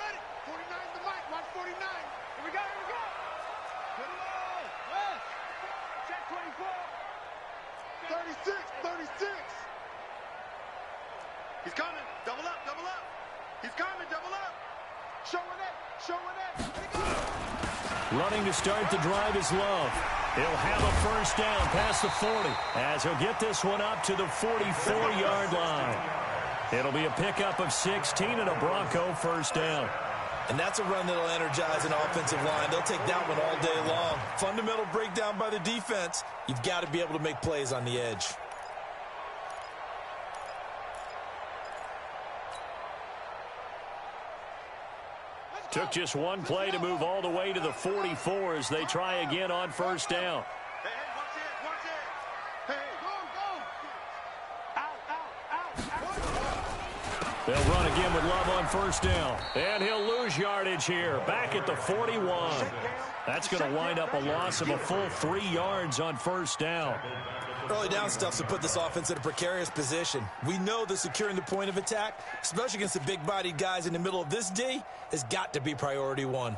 ready. 49 the mic. Watch 49. Here we go. Here we go. Good low. West. Check 24. 36. 36. He's coming. Double up. Double up. He's coming. Double up. Showing it. Showing it. Here we go. Running to start the drive is Love. He'll have a first down past the 40 as he'll get this one up to the 44-yard line. It'll be a pickup of 16 and a Bronco first down. And that's a run that'll energize an offensive line. They'll take that one all day long. Fundamental breakdown by the defense. You've got to be able to make plays on the edge. Took just one play to move all the way to the 44 as they try again on first down. Hey, watch it. Watch it. Hey, go, go. Out, out, out. They'll run again with Love on first down. And he'll lose yardage here. Back at the 41. That's going to wind up a loss of a full 3 yards on first down. Early down stuff to put this offense in a precarious position. We know that securing the point of attack, especially against the big-bodied guys in the middle of this D, has got to be priority one.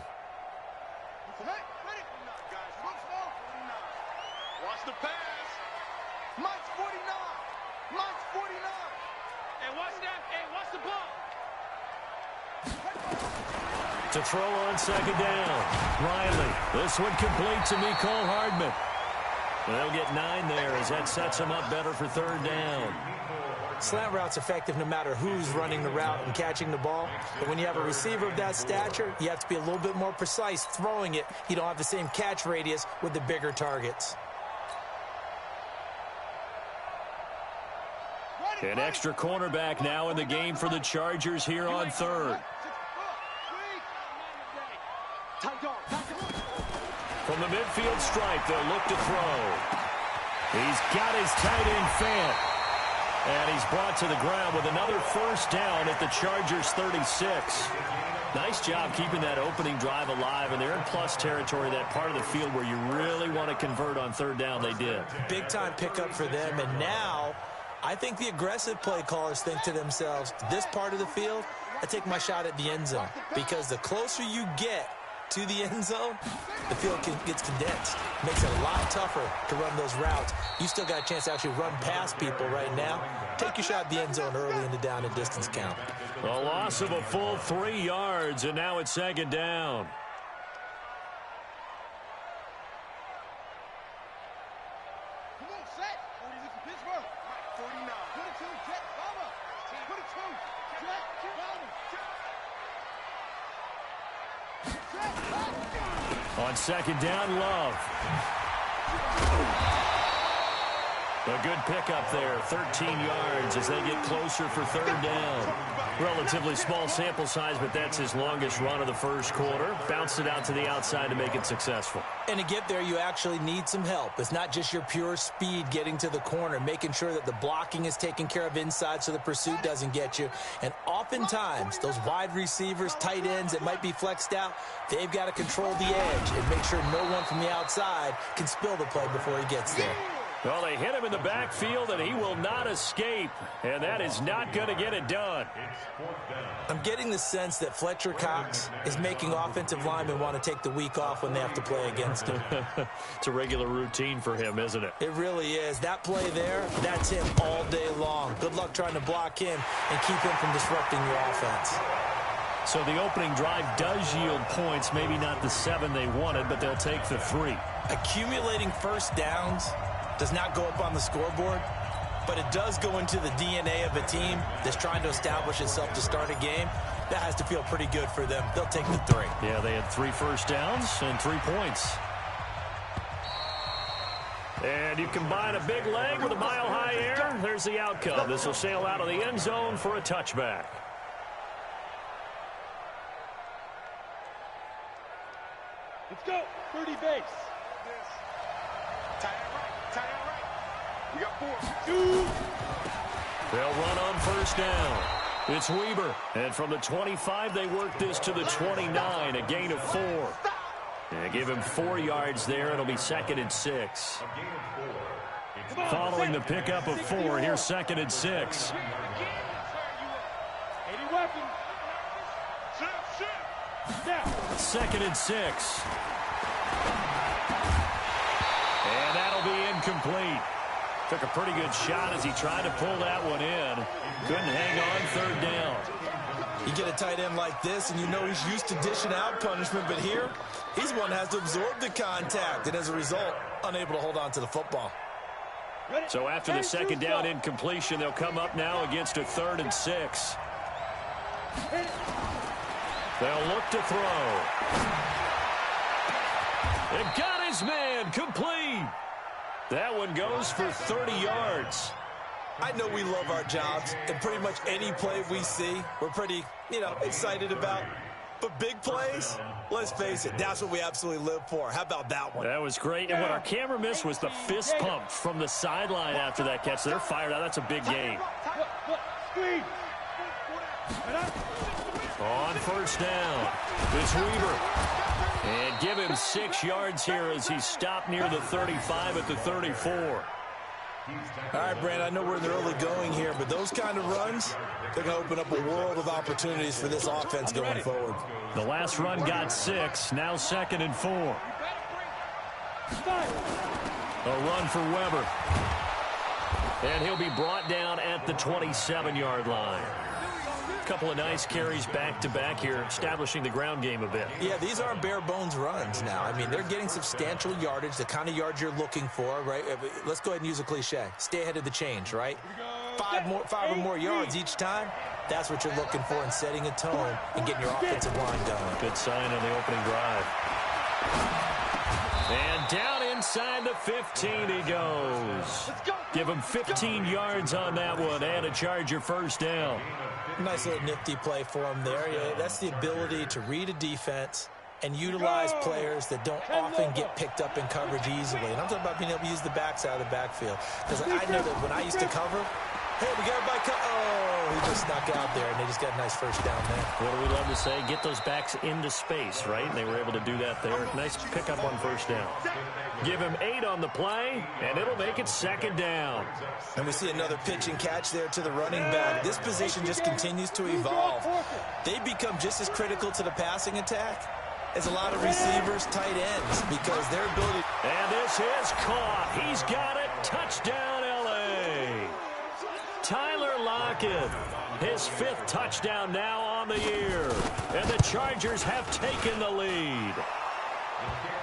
Watch the pass. Mike's 49. Mike's 49. And watch that. And watch the ball. To throw on second down. Riley. This one complete to Mecole Hardman. They'll get 9 there as that sets them up better for third down. Slant route's effective no matter who's running the route and catching the ball. But when you have a receiver of that stature, you have to be a little bit more precise throwing it. You don't have the same catch radius with the bigger targets. An extra cornerback now in the game for the Chargers here on third. From the midfield stripe, they'll look to throw. He's got his tight end Fant. And he's brought to the ground with another first down at the Chargers 36. Nice job keeping that opening drive alive, and they're in plus territory, that part of the field where you really want to convert on third down. They did. Big-time pickup for them, and now I think the aggressive play callers think to themselves, this part of the field, I take my shot at the end zone, because the closer you get to the end zone, the field gets condensed. Makes it a lot tougher to run those routes. You still got a chance to actually run past people right now. Take your shot at the end zone early in the down and distance count. A loss of a full 3 yards, and now it's second down. Come on, set. 40 is for Pittsburgh. 49. 22, Jet, Bama. 22, Jet, Bama. On second down, Love. A good pickup there, 13 yards as they get closer for third down. Relatively small sample size, but that's his longest run of the first quarter. Bounced it out to the outside to make it successful. And to get there, you actually need some help. It's not just your pure speed getting to the corner, making sure that the blocking is taken care of inside so the pursuit doesn't get you. And oftentimes, those wide receivers, tight ends that might be flexed out, they've got to control the edge and make sure no one from the outside can spill the play before he gets there. Well, they hit him in the backfield, and he will not escape. And that is not going to get it done. I'm getting the sense that Fletcher Cox is making offensive linemen want to take the week off when they have to play against him. It's a regular routine for him, isn't it? It really is. That play there, that's him all day long. Good luck trying to block him and keep him from disrupting your offense. So the opening drive does yield points, maybe not the 7 they wanted, but they'll take the 3. Accumulating first downs does not go up on the scoreboard, but it does go into the DNA of a team that's trying to establish itself to start a game. That has to feel pretty good for them. They'll take the 3. Yeah, they had 3 first downs and 3 points. And you combine a big leg with a mile-high air, there's the outcome. This will sail out of the end zone for a touchback. Let's go. 30 base. Tight end right. Tight end right. We got 4. They'll run on first down. It's Weber. And from the 25, they work this to the 29, a gain of 4. And give him 4 yards there. It'll be 2nd and 6. Following the pickup of 4, here's 2nd and 6. 80 weapons. 2nd and 6. And that'll be incomplete. Took a pretty good shot as he tried to pull that one in. Couldn't hang on 3rd down. You get a tight end like this, and you know he's used to dishing out punishment, but here, he's one that has to absorb the contact, and as a result, unable to hold on to the football. So after the 2nd down incompletion, they'll come up now against a 3rd and 6. They'll look to throw. It got his man complete. That one goes for 30 yards. I know we love our jobs, and pretty much any play we see, we're pretty, excited about. But big plays, let's face it, that's what we absolutely live for. How about that one? That was great. And what our camera missed was the fist pump from the sideline after that catch. They're fired out. That's a big gain. On 1st down, it's Weaver. And give him 6 yards here as he's stopped near the 35 at the 34. All right, Brand, I know we're in the early going here, but those kind of runs, they're going to open up a world of opportunities for this offense going forward. The last run got 6, now 2nd and 4. A run for Weber. And he'll be brought down at the 27-yard line. A couple of nice carries back-to-back here, establishing the ground game a bit. Yeah, these aren't bare-bones runs now. I mean, they're getting substantial yardage, the kind of yards you're looking for, right? Let's go ahead and use a cliche. Stay ahead of the change, right? 5 or more yards each time. That's what you're looking for in setting a tone and getting your offensive line going. Good sign on the opening drive. And down inside the 15 he goes. Give him 15 yards on that one and a Charger 1st down. Nice little nifty play for him there. Yeah, that's the ability to read a defense and utilize players that don't often get picked up in coverage easily. And I'm talking about being able to use the backside of the backfield. Because I know that when I used to cover, hey, we got everybody he just snuck out there, and they just got a nice 1st down there. What do we love to say? Get those backs into space, right? And they were able to do that there. Nice pickup on 1st down. Give him 8 on the play, and it'll make it 2nd down. And we see another pitch and catch there to the running back. This position just continues to evolve. They become just as critical to the passing attack as a lot of receivers, tight ends, because their ability. And this is caught. He's got it. Touchdown, L.A. Tyler Lockett, his 5th touchdown now on the year. And the Chargers have taken the lead.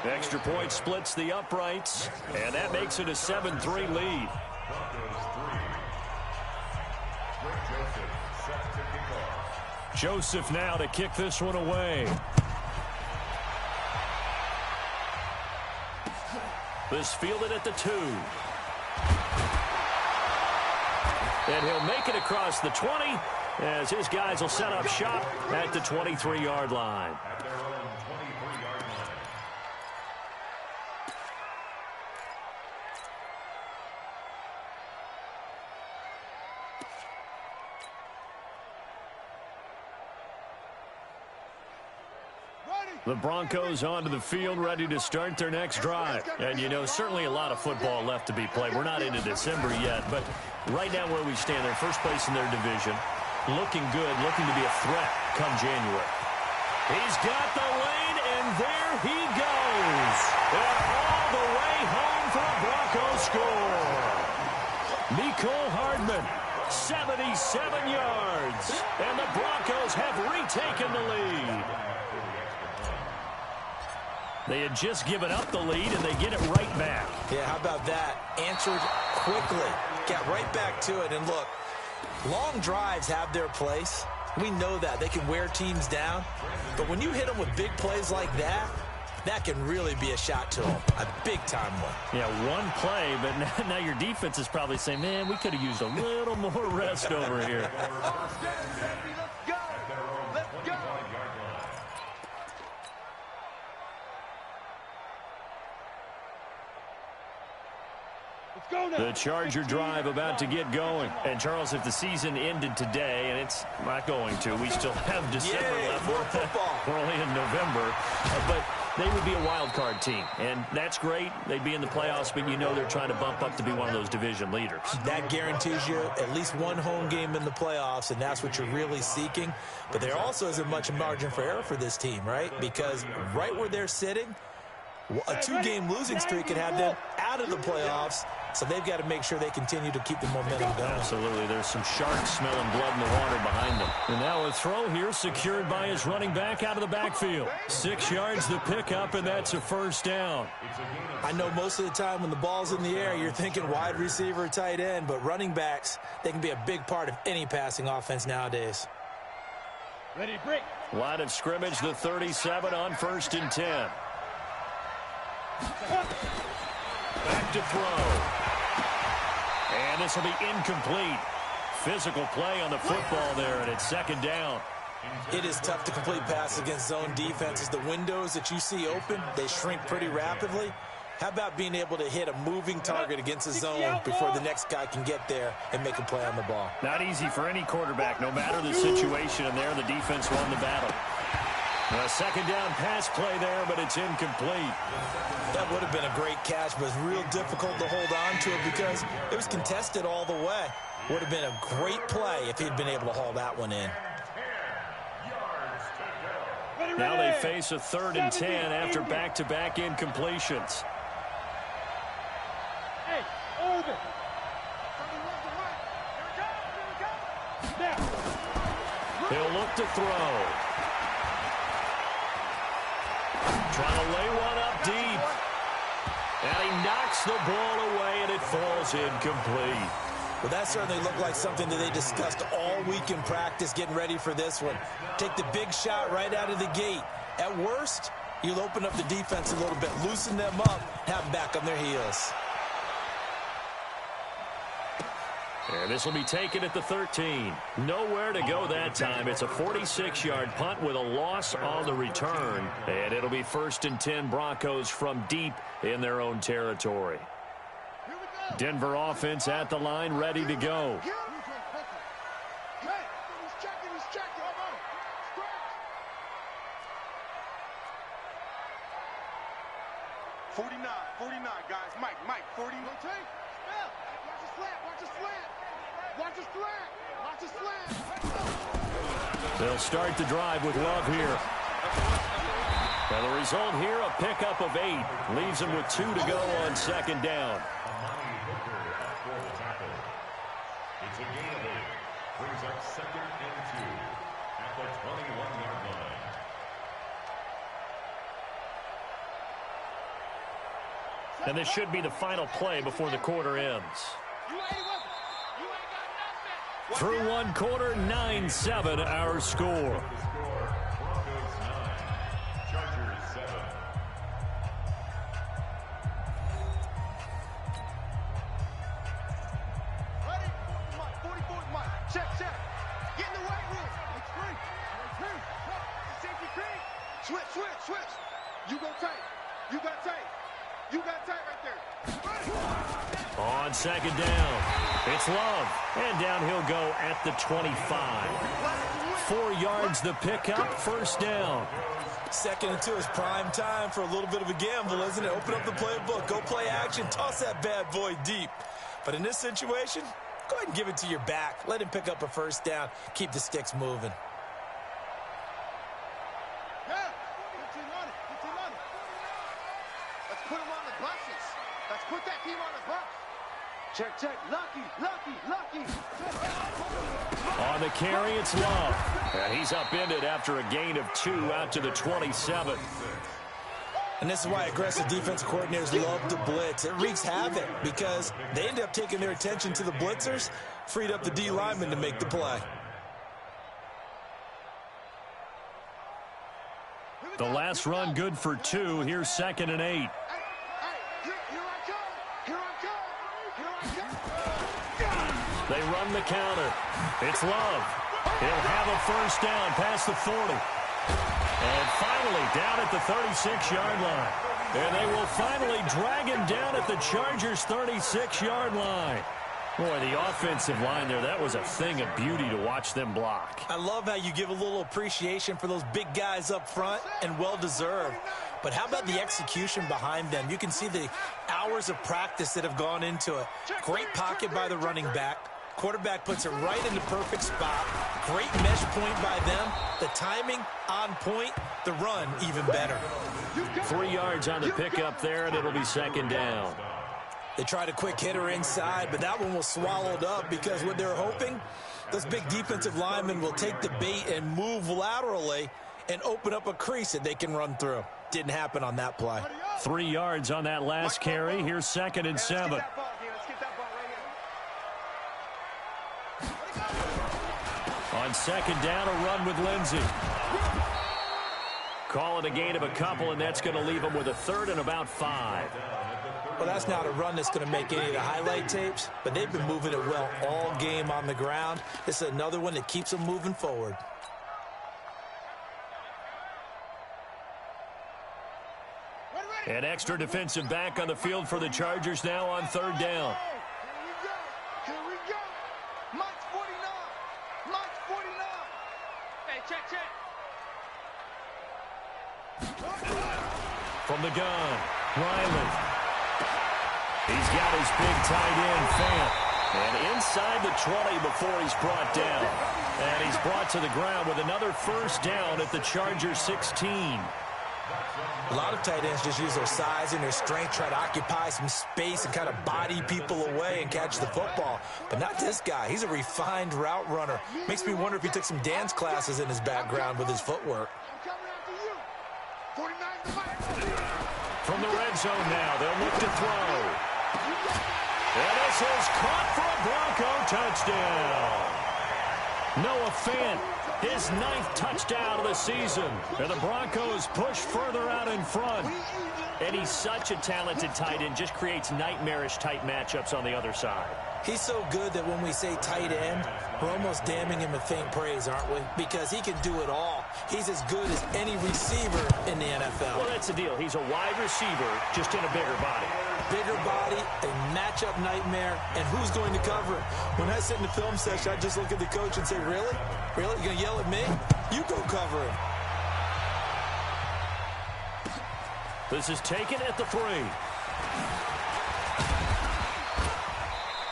Extra point splits the uprights, and that makes it a 7-3 lead. Joseph now to kick this one away. This fielded at the 2. And he'll make it across the 20 as his guys will set up shop at the 23-yard line. The Broncos onto the field, ready to start their next drive. And, certainly a lot of football left to be played. We're not into December yet, but right now where we stand, they're first place in their division. Looking good, looking to be a threat come January. He's got the lane, and there he goes. And all the way home for a Broncos score. Nicole Hardman, 77 yards. And the Broncos have retaken the lead. They had just given up the lead, and they get it right back. Yeah, how about that? Answered quickly. Got right back to it. And look, long drives have their place. We know that. They can wear teams down. But when you hit them with big plays like that, that can really be a shot to them. A big-time one. Yeah, one play, but now your defense is probably saying, man, we could have used a little more rest over here. The Charger drive about to get going. And, Charles, if the season ended today, and it's not going to, we still have December left. More football. We're only in November. But they would be a wild card team, and that's great. They'd be in the playoffs, but you know they're trying to bump up to be one of those division leaders. That guarantees you at least one home game in the playoffs, and that's what you're really seeking. But there also isn't much margin for error for this team, right? Because right where they're sitting, a 2-game losing streak could have them out of the playoffs, so they've got to make sure they continue to keep the momentum going. Absolutely. There's some sharks smelling blood in the water behind them. And now a throw here secured by his running back out of the backfield. 6 yards the pickup, and that's a first down. I know most of the time when the ball's in the air, you're thinking wide receiver, tight end, but running backs, they can be a big part of any passing offense nowadays. Ready, break. Line of scrimmage, the 37 on 1st and 10. Back to throw. And this will be incomplete. Physical play on the football there, and it's 2nd down. It is tough to complete passes against zone defenses. The windows that you see open, they shrink pretty rapidly. How about being able to hit a moving target against a zone before the next guy can get there and make a play on the ball? Not easy for any quarterback, no matter the situation, and there the defense won the battle. A 2nd down pass play there, but it's incomplete. That would have been a great catch, but it's real difficult to hold on to it because it was contested all the way. Would have been a great play if he'd been able to haul that one in. Now they face a 3rd and 10 after back-to-back incompletions. Hey, over. He'll look to throw. Trying to lay one up deep. And he knocks the ball away, and it falls incomplete. Well, that certainly looked like something that they discussed all week in practice getting ready for this one. Take the big shot right out of the gate. At worst, you'll open up the defense a little bit, loosen them up, have them back on their heels. And this will be taken at the 13. Nowhere to go that time. It's a 46-yard punt with a loss on the return. And it'll be 1st and 10 Broncos from deep in their own territory. Denver offense at the line, ready to go. 49, guys. Mike, 40. Watch the slant, watch the slant. Watch the slant, watch the slant. They'll start the drive with Love here. And the result here, a pickup of 8. Leaves them with 2 to go on 2nd down. It's a gain of 8. Brings up 2nd and 2 at the 21-yard line. And this should be the final play before the quarter ends. Through one quarter, 9-7 our score. Broncos 9, Chargers 7. Ready? 44, Mike. Check. Get in the right room. It's free. Safety cream. Switch. You go tight. You got tight right there. On 2nd down, it's Love. And down he'll go at the 25. 4 yards the pickup, 1st down. 2nd and 2 is prime time for a little bit of a gamble, isn't it? Open up the playbook, go play action, toss that bad boy deep. But in this situation, go ahead and give it to your back. Let him pick up a 1st down. Keep the sticks moving. Let's put him on the buses. Let's put that team on the bus. Check. Lucky. On the carry, it's Love. And he's upended after a gain of 2 out to the 27. And this is why aggressive defensive coordinators love to blitz. It wreaks havoc because they end up taking their attention to the blitzers, freed up the D lineman to make the play. The last run good for 2. Here's 2nd and 8. They run the counter. It's Love. He'll have a 1st down past the 40. And finally down at the 36-yard line. And they will finally drag him down at the Chargers' 36-yard line. Boy, the offensive line there, that was a thing of beauty to watch them block. I love how you give a little appreciation for those big guys up front, and well-deserved. But how about the execution behind them? You can see the hours of practice that have gone into it. Great pocket by the running back. Quarterback puts it right in the perfect spot. Great mesh point by them. The timing on point. The run even better. 3 yards on the pickup there, and it'll be second down. They tried a quick hitter inside, but that one was swallowed up because what they're hoping, those big defensive linemen will take the bait and move laterally and open up a crease that they can run through. Didn't happen on that play. 3 yards on that last carry. Here's 2nd and 7. On second down, a run with Lindsey. Call it a gain of a couple, and that's going to leave them with a 3rd and about 5. Well, that's not a run that's going to make any of the highlight tapes, but they've been moving it well all game on the ground. This is another one that keeps them moving forward. An extra defensive back on the field for the Chargers now on 3rd down. Here we go. Mike's 49. Mike's 49. Hey, check. From the gun, Riley. He's got his big tight end, Fant. And inside the 20 before he's brought down. And he's brought to the ground with another 1st down at the Chargers 16. A lot of tight ends just use their size and their strength, try to occupy some space and kind of body people away and catch the football. But not this guy. He's a refined route runner. Makes me wonder if he took some dance classes in his background with his footwork. From the red zone now, they'll look to throw. And this is caught for a Bronco touchdown. Noah Fant, his 9th touchdown of the season. And the Broncos push further out in front. And he's such a talented tight end, just creates nightmarish-type matchups on the other side. He's so good that when we say tight end, we're almost damning him with faint praise, aren't we? Because he can do it all. He's as good as any receiver in the NFL. Well, that's the deal. He's a wide receiver, just in a bigger body. Bigger body, a matchup nightmare, and who's going to cover it? When I sit in the film session, I just look at the coach and say, really? Really? You're going to yell at me? You go cover him. This is taken at the 3.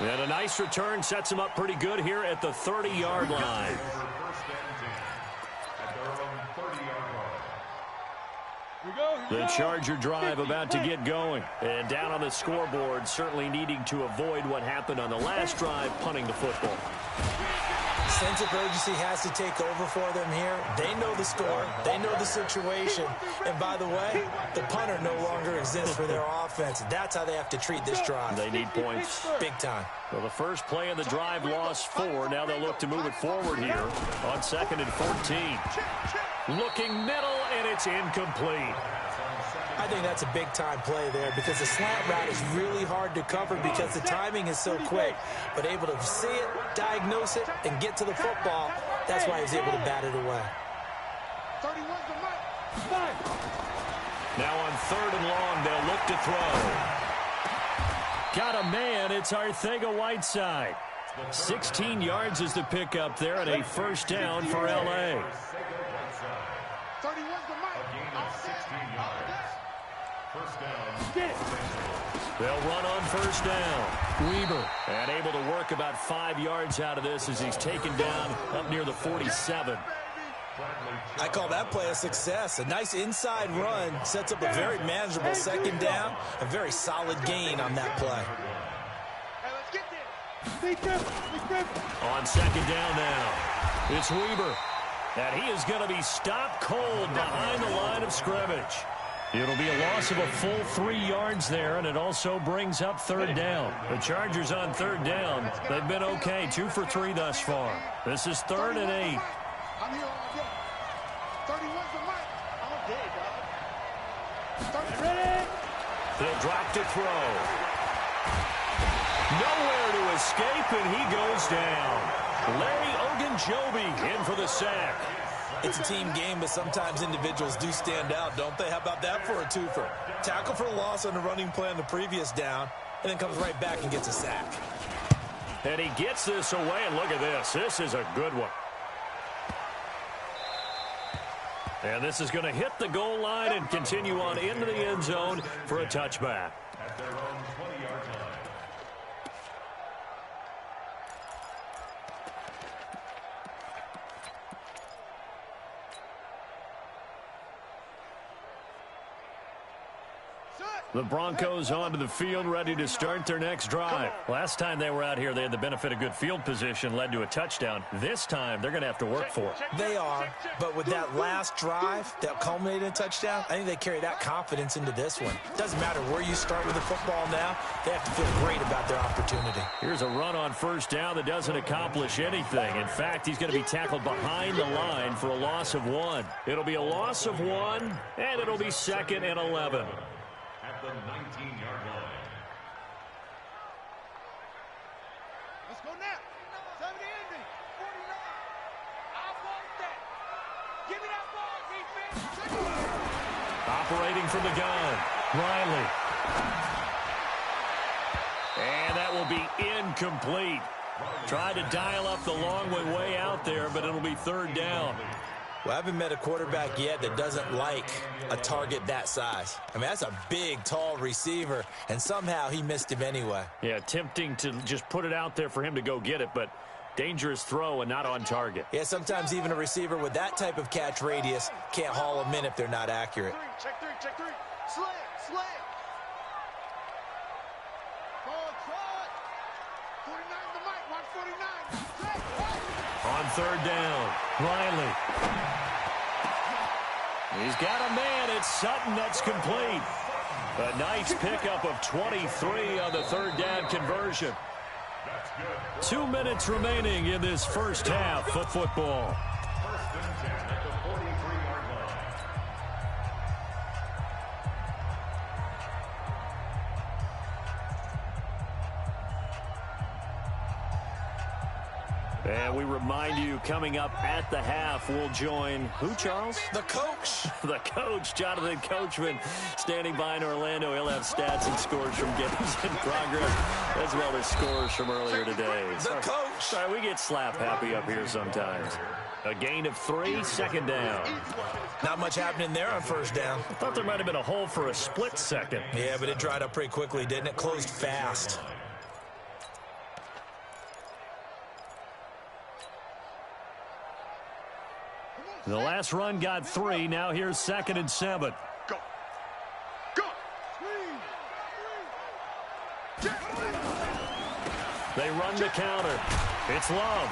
And a nice return sets him up pretty good here at the 30-yard line. The Charger drive about to get going. And down on the scoreboard, certainly needing to avoid what happened on the last drive, punting the football. Sense of urgency has to take over for them here. They know the score. They know the situation. And by the way, the punter no longer exists for their offense. That's how they have to treat this drive. They need points. Big time. Well, the first play of the drive lost 4. Now they'll look to move it forward here on 2nd and 14. Looking middle, and it's incomplete. I think that's a big-time play there because the slant route is really hard to cover because the timing is so quick. But able to see it, diagnose it, and get to the football, that's why he was able to bat it away. Now on 3rd and long, they'll look to throw. Got a man, it's Arcega-Whiteside. 16 yards is the pickup there and a 1st down for L.A. They'll run on 1st down. Weber, and able to work about 5 yards out of this as he's taken down up near the 47. I call that play a success. A nice inside run sets up a very manageable 2nd down. A very solid gain on that play. On 2nd down now, it's Weber. And he is going to be stopped cold behind the line of scrimmage. It'll be a loss of a full 3 yards there, and it also brings up 3rd down. The Chargers on 3rd down. They've been okay, 2 for 3 thus far. This is 3rd and 8. I'm here all day. 31's the mic. All day, dog. Ready? They'll drop to throw. Nowhere to escape, and he goes down. Larry Ogunjobi in for the sack. It's a team game, but sometimes individuals do stand out, don't they? How about that for a twofer? Tackle for loss on the running play on the previous down, and then comes right back and gets a sack. And he gets this away, and look at this. This is a good one. And this is going to hit the goal line and continue on into the end zone for a touchback. At their own 20-yard line. The Broncos onto the field, ready to start their next drive. Last time they were out here, they had the benefit of good field position, led to a touchdown. This time, they're going to have to work for it. They are, but with that last drive that culminated in a touchdown, I think they carry that confidence into this one. Doesn't matter where you start with the football now, they have to feel great about their opportunity. Here's a run on first down that doesn't accomplish anything. In fact, he's going to be tackled behind the line for a loss of 1. It'll be a loss of 1, and it'll be 2nd and 11. At the 19-yard line. Let's go now. 70 Indy. 49. I want that. Give me that ball, defense. Operating from the gun, Riley. And that will be incomplete. Tried to dial up the long way out there, but it'll be 3rd down. Well, I haven't met a quarterback yet that doesn't like a target that size. I mean, that's a big, tall receiver, and somehow he missed him anyway. Yeah, tempting to just put it out there for him to go get it, but dangerous throw and not on target. Yeah, sometimes even a receiver with that type of catch radius can't haul them in if they're not accurate. Check three. Slant. Forward. 49 the mic. Watch 49. On 3rd down, Riley. He's got a man. It's Sutton. That's complete. A nice pickup of 23 on the 3rd down conversion. 2 minutes remaining in this first half of football. 1st and 10 at the 43-yard line. And we remind you, coming up at the half, we'll join who, Charles? The coach. The coach, Jonathan Coachman, standing by in Orlando. He'll have stats and scores from games in progress, as well as scores from earlier today. The coach. Sorry, we get slap happy up here sometimes. A gain of 3, 2nd down. Not much happening there on 1st down. I thought there might have been a hole for a split second. Yeah, but it dried up pretty quickly, didn't it? Closed fast. The last run got 3. Now here's 2nd and 7. Go. They run the counter. It's Love.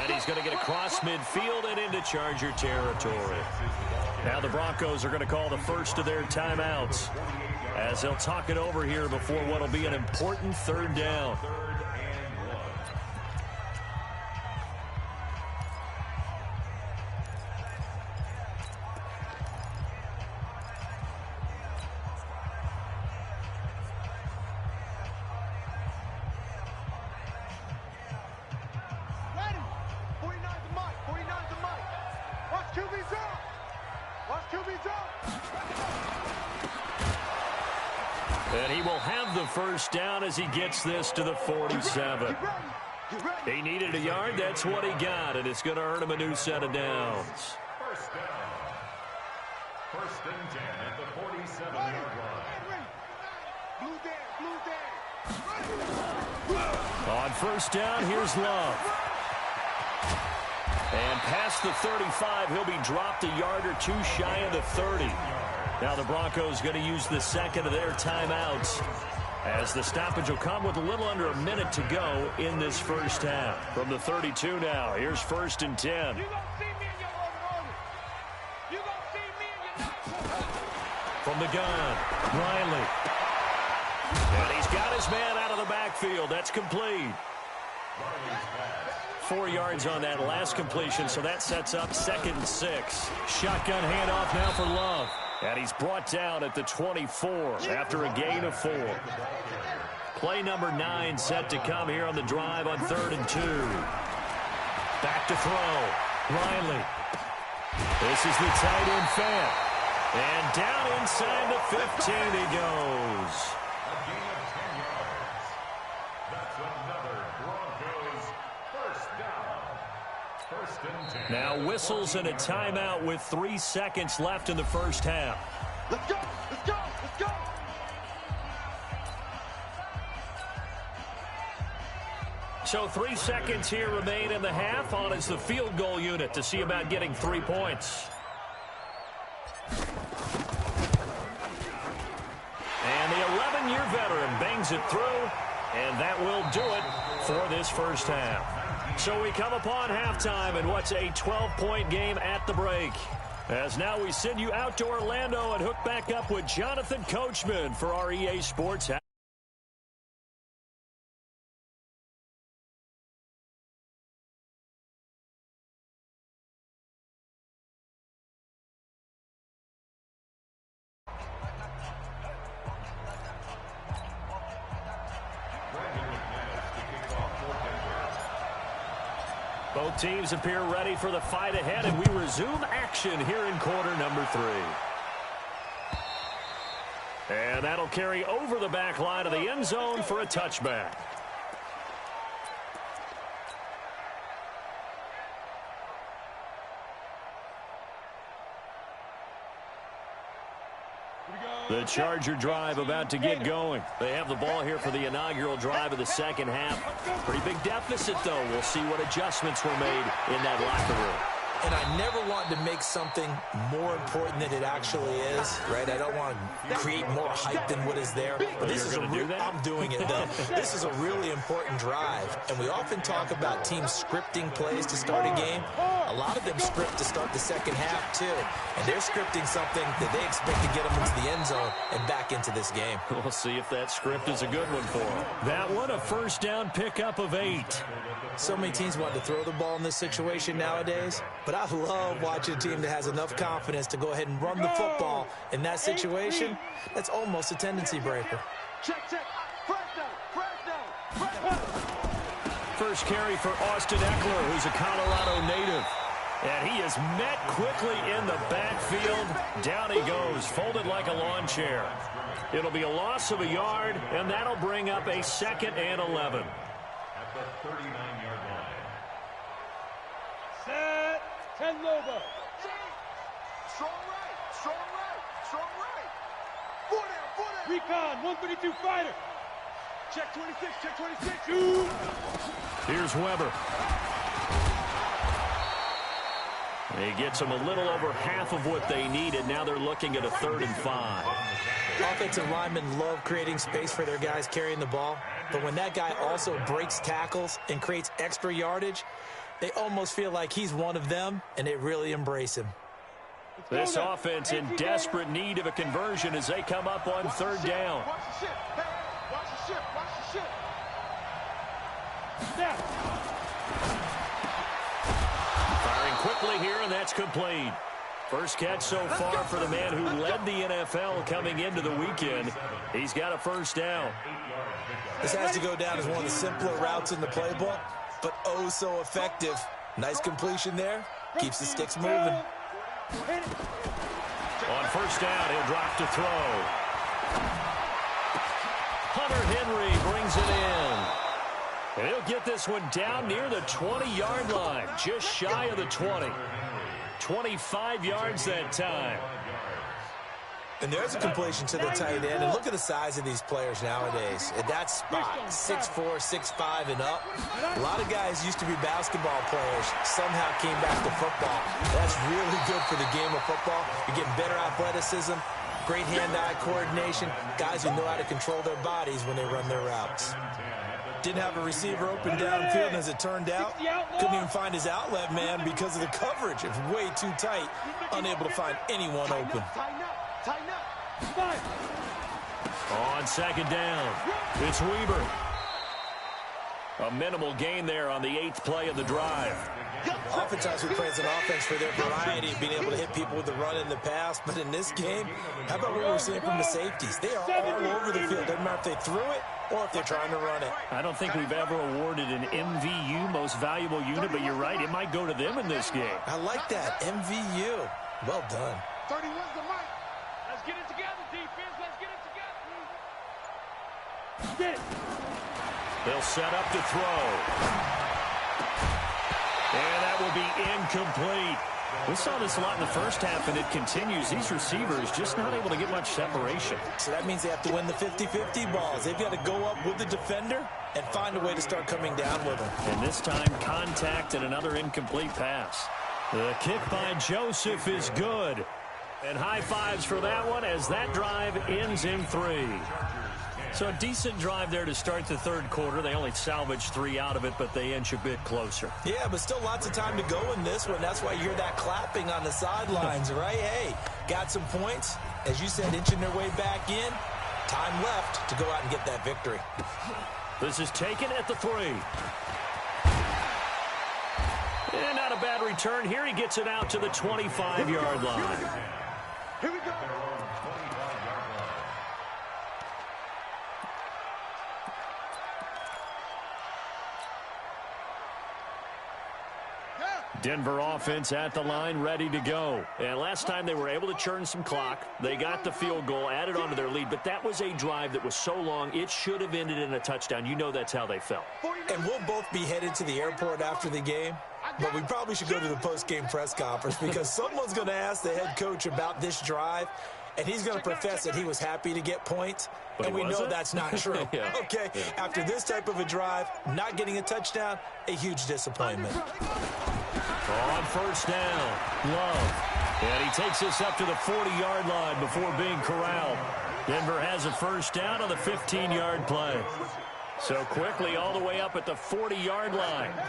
And he's going to get across midfield and into Charger territory. Now the Broncos are going to call the first of their timeouts, as they'll talk it over here before what will be an important 3rd down. And he will have the first down as he gets this to the 47. He needed a yard. That's what he got, and it's going to earn him a new set of downs. 1st down. 1st and 10 at the 47-yard line. On 1st down, here's Love. And past the 35, he'll be dropped a yard or 2 shy of the 30. Now the Broncos going to use the 2nd of their timeouts, as the stoppage will come with a little under a minute to go in this first half. From the 32 now, here's 1st and 10. From the gun, Riley. And he's got his man out of the backfield. That's complete. 4 yards on that last completion, so that sets up 2nd and 6. Shotgun handoff now for Love. And he's brought down at the 24 after a gain of 4. Play number 9 set to come here on the drive on 3rd and 2. Back to throw. Riley. This is the tight end fan. And down inside the 15 he goes. A gain of 10 yards. That's another Broncos 1st down. 1st and 10. Now whistles and a timeout with 3 seconds left in the first half. Let's go! Let's go! Let's go! So 3 seconds here remain in the half. On is the field goal unit to see about getting 3 points. And the 11-year veteran bangs it through, and that will do it for this first half. So we come upon halftime in what's a 12-point game at the break. As now we send you out to Orlando and hook back up with Jonathan Coachman for our EA Sports. Both teams appear ready for the fight ahead, and we resume action here in quarter number 3. And that'll carry over the back line of the end zone for a touchback. The Charger drive about to get going. They have the ball here for the inaugural drive of the second half. Pretty big deficit, though. We'll see what adjustments were made in that locker room. And I never want to make something more important than it actually is, right? I don't want to create more hype than what is there. But this is I'm doing it, though. This is a really important drive. And we often talk about teams scripting plays to start a game. A lot of them script to start the second half, too. And they're scripting something that they expect to get them into the end zone and back into this game. We'll see if that script is a good one for them. That one, a first down pickup of 8. So many teams want to throw the ball in this situation nowadays, but I love watching a team that has enough confidence to go ahead and run the football in that situation. That's almost a tendency breaker. Check, check. First down. First carry for Austin Eckler, who's a Colorado native. And he is met quickly in the backfield. Down he goes, folded like a lawn chair. It'll be a loss of a yard, and that'll bring up a 2nd and 11. At the 39-yard line. Set. 10 Lobo. Strong right. Strong right. Strong right. 4 down. 4 down. Recon. 132 fighter. Check 26. Check 26. Shoot. Here's Weber. He gets them a little over half of what they needed. Now they're looking at a 3rd and 5. Offensive linemen love creating space for their guys carrying the ball. But when that guy also breaks tackles and creates extra yardage, they almost feel like he's one of them, and they really embrace him. This offense in desperate need of a conversion as they come up on 3rd down. Watch the ship. Hey, watch the ship. Watch the ship. Step. Firing quickly here, and that's complete. First catch so far for the man who led the NFL coming into the weekend. He's got a first down. This has to go down as one of the simpler routes in the playbook, but oh so effective. Nice completion there. Keeps the sticks moving. On first down, he'll drop to throw. Hunter Henry brings it in. And he'll get this one down near the 20-yard line, just shy of the 20. 25 yards that time. And there's a completion to the tight end. And look at the size of these players nowadays. At that spot, 6'4", 6'5", and up. A lot of guys used to be basketball players, somehow came back to football. That's really good for the game of football. You're getting better athleticism, great hand-eye coordination, guys who know how to control their bodies when they run their routes. Didn't have a receiver open downfield, and as it turned out, couldn't even find his outlet man because of the coverage. It was way too tight, unable to find anyone open. Tighten up. On second down, it's Weber. A minimal gain there on the 8th play of the drive. Oftentimes we praise an offense for their variety of being able to hit people with the run in the pass, but in this game, how about what we're seeing from the safeties? They are all over the field. Doesn't matter if they threw it or if they're trying to run it. I don't think we've ever awarded an MVU, most valuable unit, but you're right, it might go to them in this game. I like that, MVU. Well done. 31's the mic. Let's get it together, defense. Let's get it together. Get it. They'll set up to throw. And that will be incomplete. We saw this a lot in the first half, and it continues. These receivers just not able to get much separation. So that means they have to win the 50-50 balls. They've got to go up with the defender and find a way to start coming down with them. And this time, contact and another incomplete pass. The kick by Joseph is good. And high fives for that one as that drive ends in 3. So a decent drive there to start the third quarter. They only salvaged 3 out of it, but they inch a bit closer. Yeah, but still lots of time to go in this one. That's why you hear that clapping on the sidelines, right? Hey, got some points. As you said, inching their way back in. Time left to go out and get that victory. This is taken at the 3. And not a bad return. Here he gets it out to the 25-yard line. Here we go. Denver offense at the line, ready to go. And last time they were able to churn some clock. They got the field goal, added on to their lead, but that was a drive that was so long, it should have ended in a touchdown. You know that's how they felt. And we'll both be headed to the airport after the game, but we probably should go to the post-game press conference because someone's going to ask the head coach about this drive, and he's going to profess that he was happy to get points, and we know that's not true. Yeah. Okay, after this type of a drive, not getting a touchdown, a huge disappointment. On first down, Love. And he takes us up to the 40-yard line before being corralled. Denver has a first down on the 15-yard play. So quickly all the way up at the 40-yard line. 49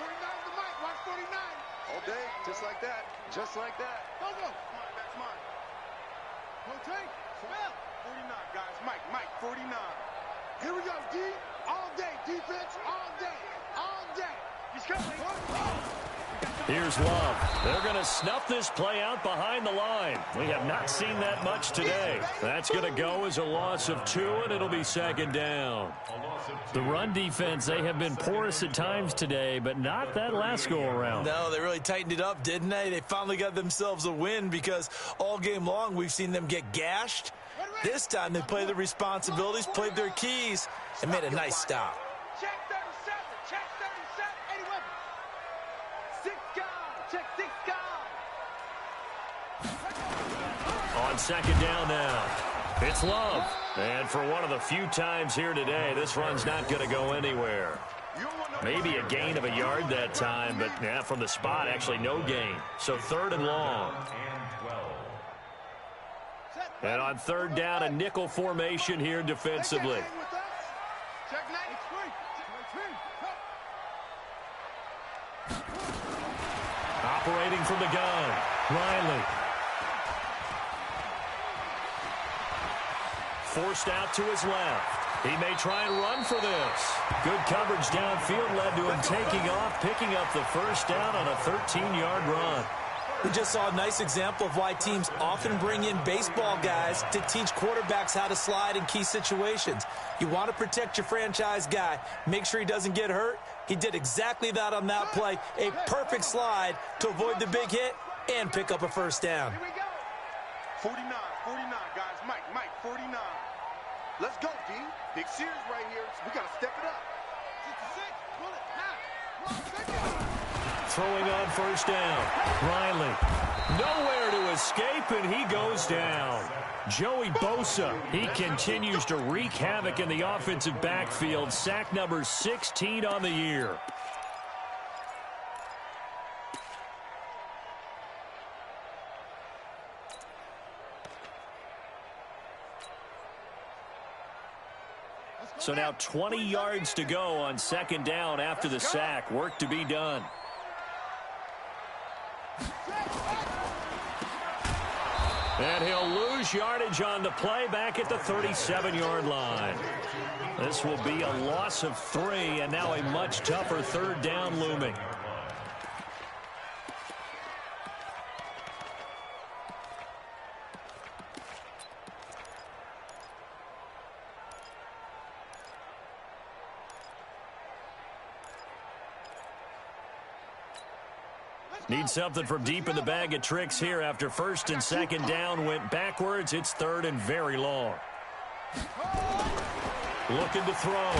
to Mike, watch 49. All day, just like that. Just like that. Go, go. That's mine. No take. Spell. 49, guys. Mike, 49. Here we go, D. All day. Defense, all day. All day. He's coming. Here's Love. They're going to snuff this play out behind the line. We have not seen that much today. That's going to go as a loss of 2, and it'll be second down. The run defense, they have been porous at times today, but not that last go-around. No, they really tightened it up, didn't they? They finally got themselves a win because all game long we've seen them get gashed. This time they played their responsibilities, played their keys, and made a nice stop. Check 37. Check 37. 81. 6 guard. Check 6 guard. On second down now, it's Love. And for one of the few times here today, this run's not going to go anywhere. Maybe a gain of a yard that time, but yeah, from the spot, actually no gain. So third and long. And on third down, a nickel formation here defensively. Check 93. Operating from the gun, Riley. Forced out to his left. He may try and run for this. Good coverage downfield led to him taking off, picking up the first down on a 13-yard run. We just saw a nice example of why teams often bring in baseball guys to teach quarterbacks how to slide in key situations. You want to protect your franchise guy. Make sure he doesn't get hurt. He did exactly that on that play. A perfect slide to avoid the big hit and pick up a first down. Here we go. 49, guys. Mike, 49. Let's go, D. Big series right here. We got to step it up. 66, pull it, now. Throwing on first down. Riley. Nowhere to escape, and he goes down. Joey Bosa, he continues to wreak havoc in the offensive backfield. Sack number 16 on the year. So now 20 yards to go on second down after the sack. Work to be done. And he'll lose yardage on the play back at the 37-yard line. This will be a loss of 3, and now a much tougher third down looming. Need something from deep in the bag of tricks here after first and second down went backwards. It's third and very long. Looking to throw.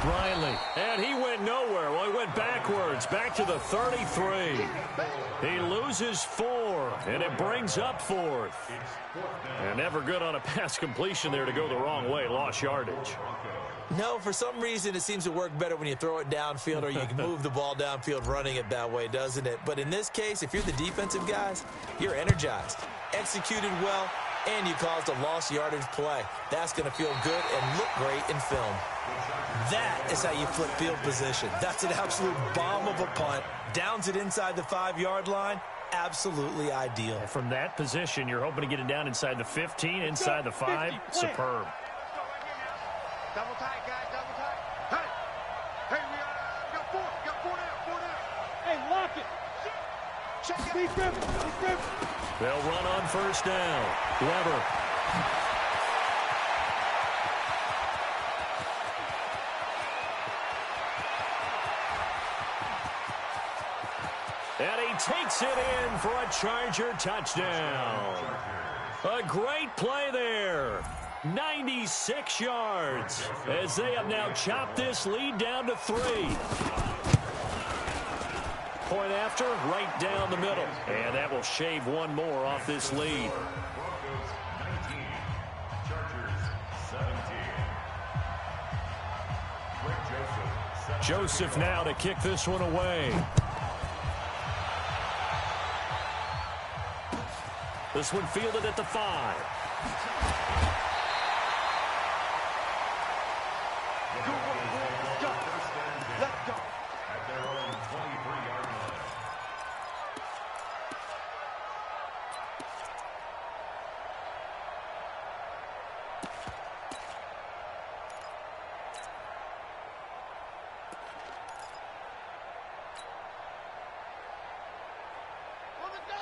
Riley. And he went nowhere. Well, he went backwards. Back to the 33. He loses 4, and it brings up 4th. And never good on a pass completion there to go the wrong way. Lost yardage. No, for some reason it seems to work better when you throw it downfield or you can move the ball downfield running it that way, doesn't it? But in this case, if you're the defensive guys, you're energized, executed well, and you caused a lost yardage play. That's going to feel good and look great in film. That is how you flip field position. That's an absolute bomb of a punt. Downs it inside the 5-yard line. Absolutely ideal. From that position, you're hoping to get it down inside the 15, inside the 5. Superb. Double tight, guys, double tight. Hey, we got 4. Got 4 down. Hey, lock it. Check it. Deep river. They'll run on first down. Weber. And he takes it in for a Charger touchdown. A great play there. 96 yards as they have now chopped this lead down to 3. Point after, right down the middle. And that will shave one more off this lead. Broncos 19, Chargers 17. Joseph now to kick this one away. This one fielded at the 5. Let's go. At their own 23-yard line.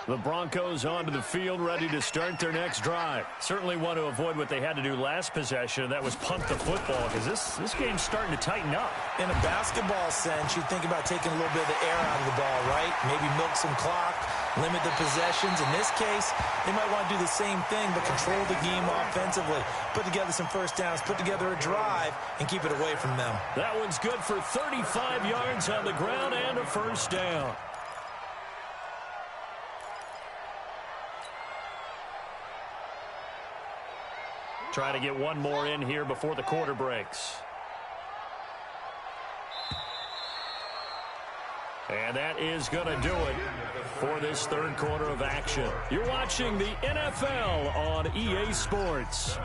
The Broncos onto the field, ready to start their next drive. Certainly want to avoid what they had to do last possession. That was punt the football, because this game's starting to tighten up. In a basketball sense, you think about taking a little bit of the air out of the ball, right? Maybe milk some clock, limit the possessions. In this case, they might want to do the same thing, but control the game offensively. Put together some first downs, put together a drive, and keep it away from them. That one's good for 35 yards on the ground and a first down. Try to get one more in here before the quarter breaks. And that is going to do it for this third quarter of action. You're watching the NFL on EA Sports.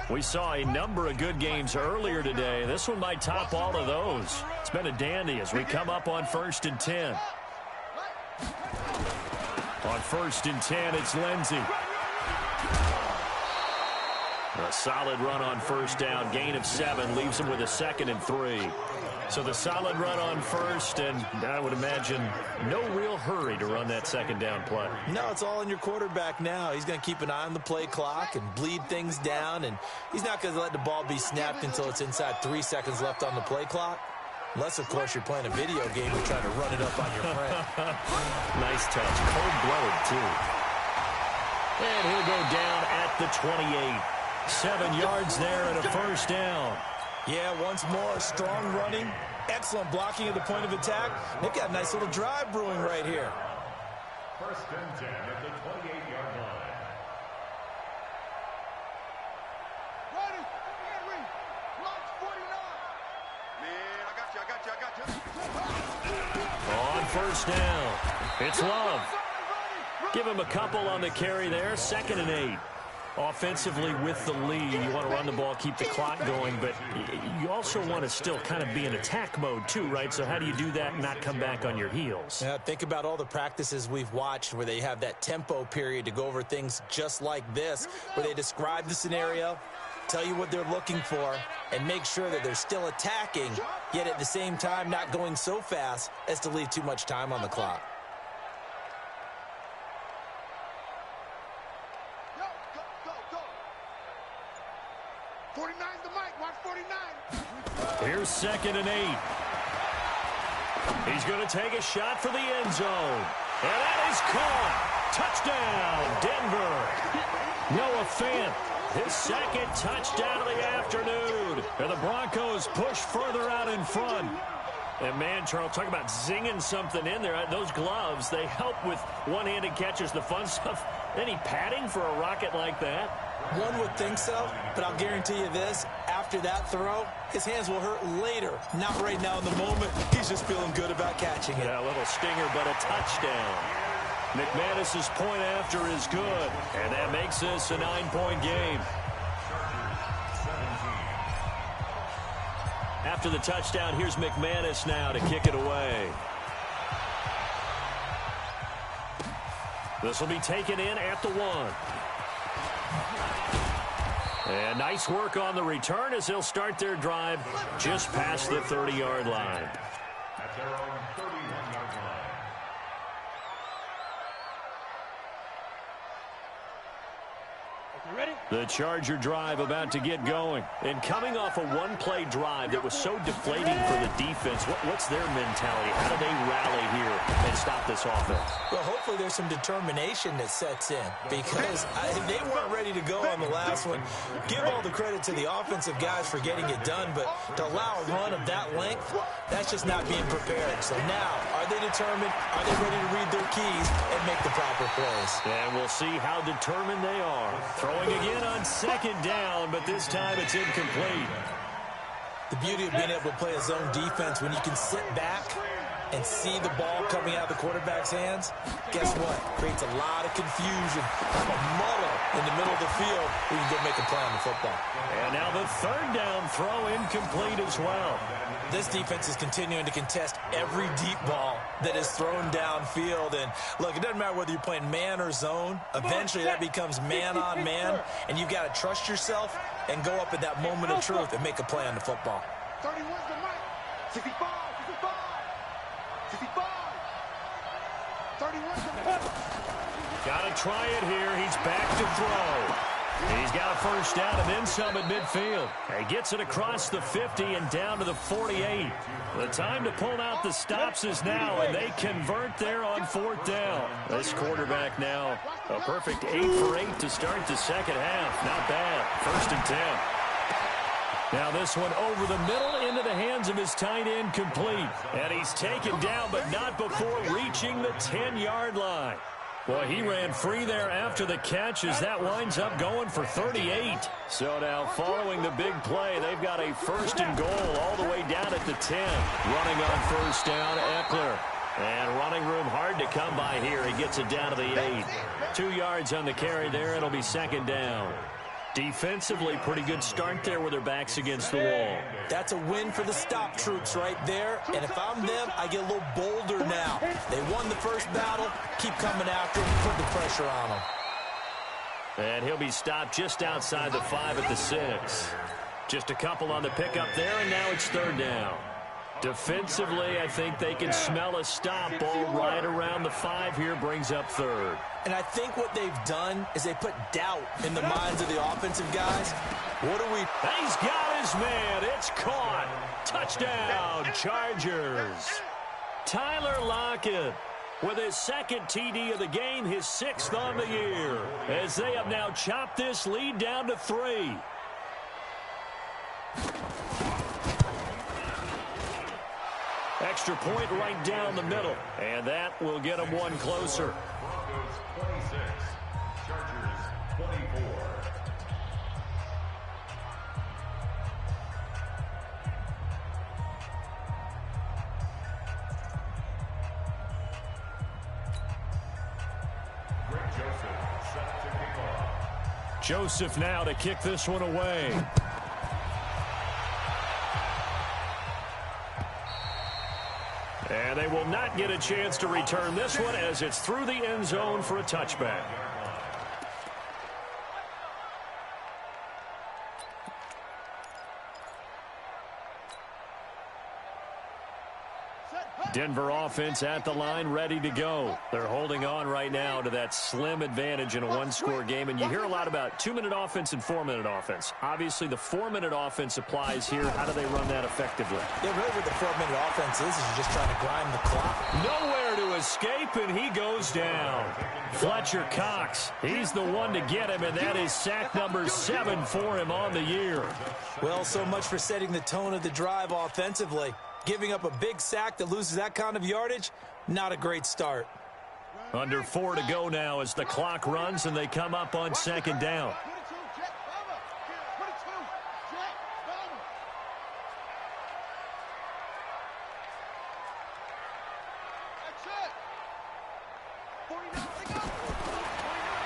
We saw a number of good games earlier today. This one might top all of those. It's been a dandy as we come up on 1st and 10. On 1st and 10, it's Lindsey. A solid run on first down. Gain of 7 leaves him with a 2nd and 3. So the solid run on first, and I would imagine no real hurry to run that 2nd down play. No, it's all in your quarterback now. He's going to keep an eye on the play clock and bleed things down, and he's not going to let the ball be snapped until it's inside 3 seconds left on the play clock. Unless, of course, you're playing a video game and trying to run it up on your friend. Nice touch. Cold-blooded, too. And he'll go down at the 28. 7 yards there and a first down. Yeah, once more, strong running, excellent blocking at the point of attack. They've got a nice little drive brewing right here. 1st and 10 at the 28-yard line. On first down, it's Love. Give him a couple on the carry there. 2nd and 8. Offensively with the lead, you want to run the ball, keep the clock going, but you also want to still kind of be in attack mode too, right? So how do you do that and not come back on your heels? Yeah, think about all the practices we've watched where they have that tempo period to go over things just like this, where they describe the scenario, tell you what they're looking for, and make sure that they're still attacking, yet at the same time not going so fast as to leave too much time on the clock. Here's 2nd and 8. He's going to take a shot for the end zone. And that is caught. Touchdown, Denver. Noah Fant, his second touchdown of the afternoon. And the Broncos push further out in front. And, man, Charles, talk about zinging something in there. Those gloves, they help with one-handed catches, the fun stuff. Any padding for a rocket like that? One would think so, but I'll guarantee you this. After that throw, his hands will hurt later. Not right now in the moment. He's just feeling good about catching it. Yeah, a little stinger, but a touchdown. McManus's point after is good, and that makes this a 9-point game. After the touchdown, here's McManus now to kick it away. This will be taken in at the 1. And nice work on the return as they'll start their drive just past the 30-yard line. At their own 31-yard line. The Charger drive about to get going. And coming off a one-play drive that was so deflating for the defense, what's their mentality? How do they rally here and stop this offense? Well, hopefully there's some determination that sets in because they weren't ready to go on the last one. Give all the credit to the offensive guys for getting it done, but to allow a run of that length, that's just not being prepared. So now, are they determined? Are they ready to read their keys and make the proper plays? And we'll see how determined they are. Throwing again on second down, but this time it's incomplete. The beauty of being able to play a zone defense when you can sit back and see the ball coming out of the quarterback's hands, guess what? Creates a lot of confusion, like a muddle in the middle of the field where you can go make a play on the football. And now the third down throw incomplete as well. This defense is continuing to contest every deep ball that is thrown downfield. And, look, it doesn't matter whether you're playing man or zone. Eventually that becomes man-on-man, and you've got to trust yourself and go up at that moment of truth and make a play on the football. 31's the mic. 65, 65, 65. 31's the mic. Got to try it here. He's back to throw. He's got a first down and then some at midfield. He gets it across the 50 and down to the 48. The time to pull out the stops is now, and they convert there on fourth down. This quarterback now a perfect 8 for 8 to start the second half. Not bad. First and 10. Now this one over the middle into the hands of his tight end complete. And he's taken down, but not before reaching the 10-yard line. Boy, he ran free there after the catch as that winds up going for 38. So now following the big play, they've got a first and goal all the way down at the 10. Running on first down, Eckler. And running room hard to come by here. He gets it down to the 8. 2 yards on the carry there. It'll be second down. Defensively, pretty good start there with their backs against the wall. That's a win for the stop troops right there. And if I'm them, I get a little bolder now. They won the first battle. Keep coming after them. Put the pressure on them. And he'll be stopped just outside the 5 at the 6. Just a couple on the pickup there, and now it's third down. Defensively, I think they can smell a stop. Ball right around the 5 here, brings up third. And I think what they've done is they put doubt in the minds of the offensive guys. What do we... He's got his man. It's caught. Touchdown, Chargers. Tyler Lockett with his second TD of the game, his 6th on the year, as they have now chopped this lead down to 3. Extra point right down the middle, and that will get them one closer. Broncos 26, Chargers 24. Greg Joseph set to kick off. Joseph now to kick this one away. And they will not get a chance to return this one as it's through the end zone for a touchback. Set. Denver offense at the line, ready to go. They're holding on right now to that slim advantage in a one-score game. And you hear a lot about 2-minute offense and 4-minute offense. Obviously, the 4-minute offense applies here. How do they run that effectively? Yeah, really what the 4-minute offense is you're just trying to grind the clock. Nowhere to escape, and he goes down. Fletcher Cox, he's the one to get him, and that is sack number 7 for him on the year. Well, so much for setting the tone of the drive offensively. Giving up a big sack that loses that kind of yardage, not a great start. Under 4 to go now as the clock runs and they come up on second down.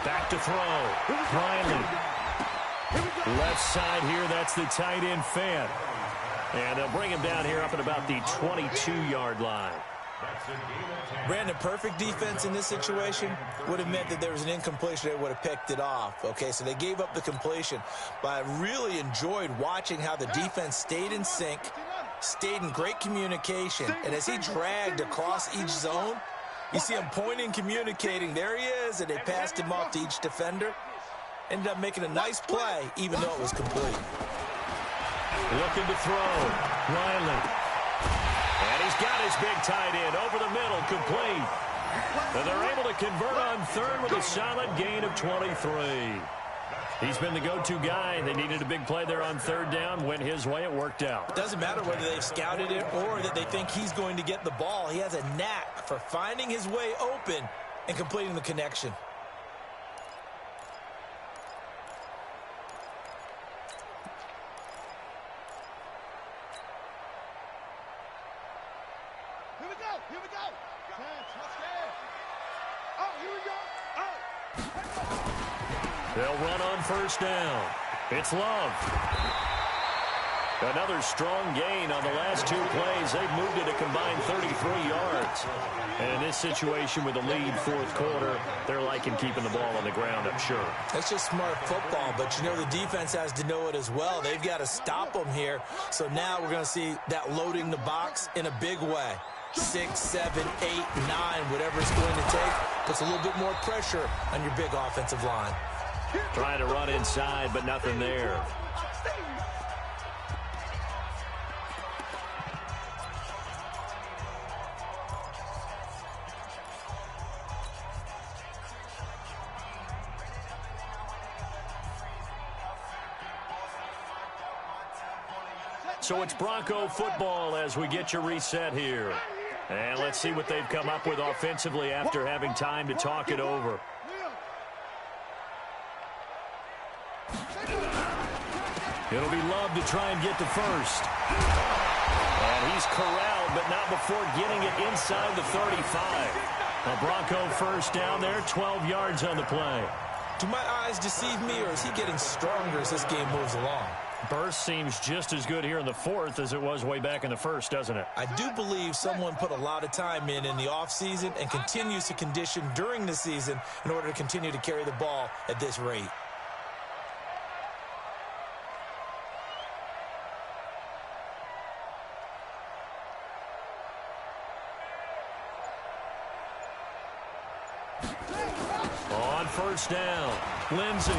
Back to throw. Riley. Left side here, that's the tight end Fant. And they'll bring him down here up at about the 22-yard line. Brandon, perfect defense in this situation would have meant that there was an incompletion. They would have picked it off. Okay, so they gave up the completion. But I really enjoyed watching how the defense stayed in sync, stayed in great communication. And as he dragged across each zone, you see him pointing, communicating. There he is, and they passed him off to each defender. Ended up making a nice play, even though it was complete. Looking to throw. Riley. And he's got his big tight end over the middle, complete. And they're able to convert on third with a solid gain of 23. He's been the go-to guy. They needed a big play there on third down. Went his way. It worked out. It doesn't matter whether they've scouted it or that they think he's going to get the ball. He has a knack for finding his way open and completing the connection. They'll run on first down. It's Love. Another strong gain on the last 2 plays. They've moved it a combined 33 yards. And in this situation with the lead fourth quarter, they're liking keeping the ball on the ground, I'm sure. That's just smart football, but you know the defense has to know it as well. They've got to stop them here. So now we're going to see that loading the box in a big way. 6, 7, 8, 9, whatever it's going to take, puts a little bit more pressure on your big offensive line. Trying to run inside, but nothing there. So it's Bronco football as we get you reset here. And let's see what they've come up with offensively after having time to talk it over. It'll be Love to try and get to first. And he's corralled, but not before getting it inside the 35. A Bronco first down there, 12 yards on the play. Do my eyes deceive me, or is he getting stronger as this game moves along? Burst seems just as good here in the fourth as it was way back in the first, doesn't it? I do believe someone put a lot of time in the offseason and continues to condition during the season in order to continue to carry the ball at this rate. On first down, Lindsey.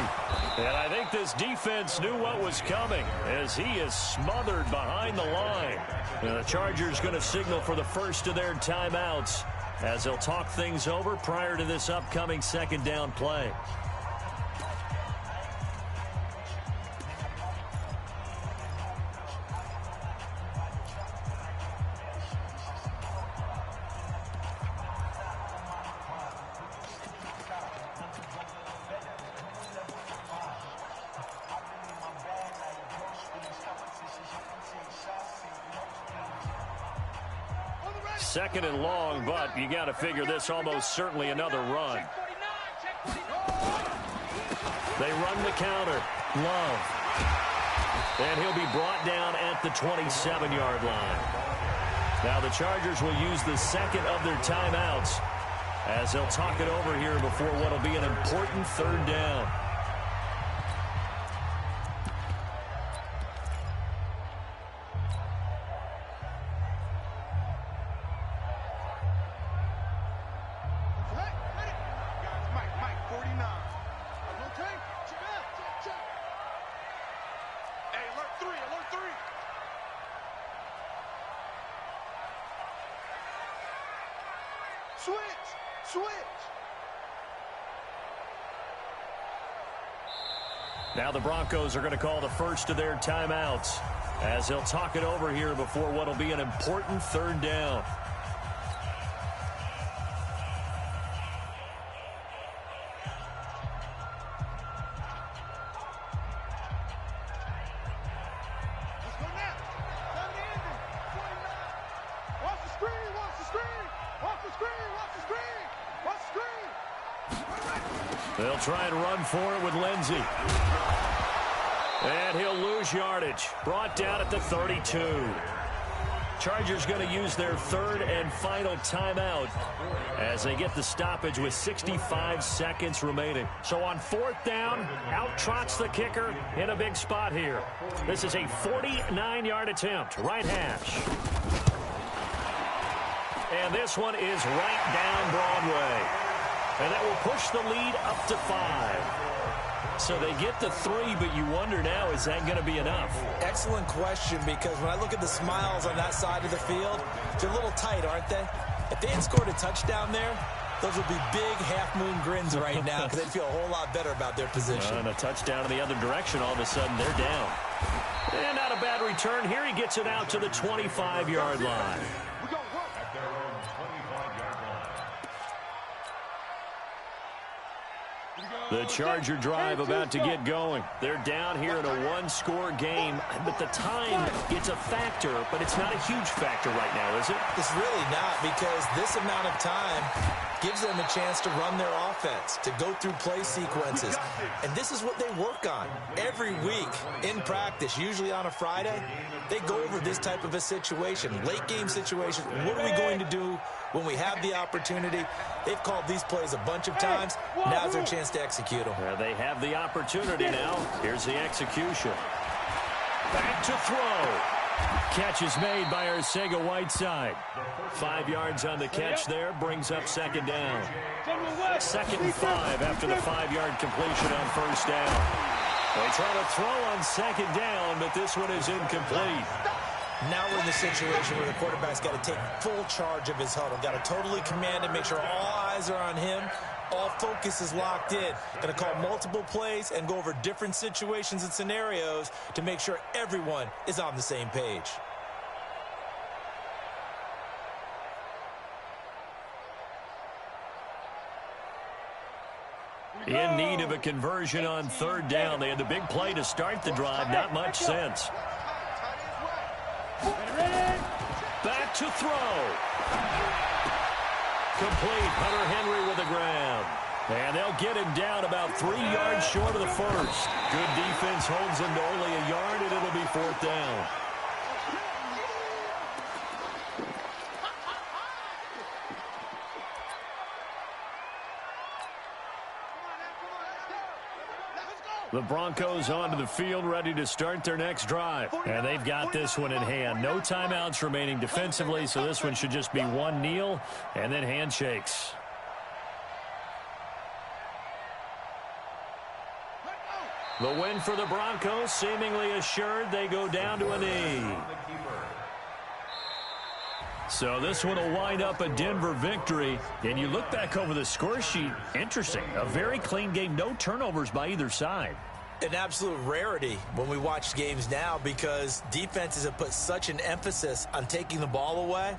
And I think this defense knew what was coming as he is smothered behind the line. And the Chargers going to signal for the first of their timeouts as they'll talk things over prior to this upcoming second down play. Second and long, but you got to figure this almost certainly another run. They run the counter. Love. And he'll be brought down at the 27-yard line. Now the Chargers will use the second of their timeouts as they'll talk it over here before what will be an important third down. Switch. Now the Broncos are going to call the first of their timeouts as they'll talk it over here before what will be an important third down. They'll try and run for it with Lindsey. And he'll lose yardage. Brought down at the 32. Chargers going to use their third and final timeout as they get the stoppage with 65 seconds remaining. So on fourth down, out trots the kicker in a big spot here. This is a 49-yard attempt, right hash. And this one is right down Broadway. And that will push the lead up to 5. So they get the 3, but you wonder now, is that going to be enough? Excellent question, because when I look at the smiles on that side of the field, they're a little tight, aren't they? If they had scored a touchdown there, those would be big half-moon grins right now because they'd feel a whole lot better about their position. And a touchdown in the other direction, all of a sudden they're down. And not a bad return. Here he gets it out to the 25-yard line. The Charger drive about to get going. They're down here in a one-score game, but the time, it's a factor, but it's not a huge factor right now, is it? It's really not, because this amount of time gives them a chance to run their offense, to go through play sequences. And this is what they work on every week in practice, usually on a Friday. They go over this type of a situation, late-game situation. What are we going to do when we have the opportunity? They've called these plays a bunch of times. Now's their chance to execute them. Well, they have the opportunity now. Here's the execution. Back to throw. Catch is made by Arcega-Whiteside. 5 yards on the catch there, brings up second down. 2nd and 5 after the 5-yard completion on first down. They try to throw on second down, but this one is incomplete. Now we're in the situation where the quarterback's got to take full charge of his huddle. Got to totally command it, make sure all eyes are on him. All focus is locked in. Going to call multiple plays and go over different situations and scenarios to make sure everyone is on the same page. In need of a conversion on third down. They had the big play to start the drive. Not much sense. Back to throw. Complete. Hunter Henry with a grab. And they'll get him down about 3 yards short of the first. Good defense holds him to only a yard, and it'll be fourth down. The Broncos onto the field, ready to start their next drive. And they've got this one in hand. No timeouts remaining defensively, so this one should just be one kneel and then handshakes. The win for the Broncos, seemingly assured. They go down to a knee. So this one will wind up a Denver victory. And you look back over the score sheet, interesting. A very clean game, no turnovers by either side. An absolute rarity when we watch games now, because defenses have put such an emphasis on taking the ball away.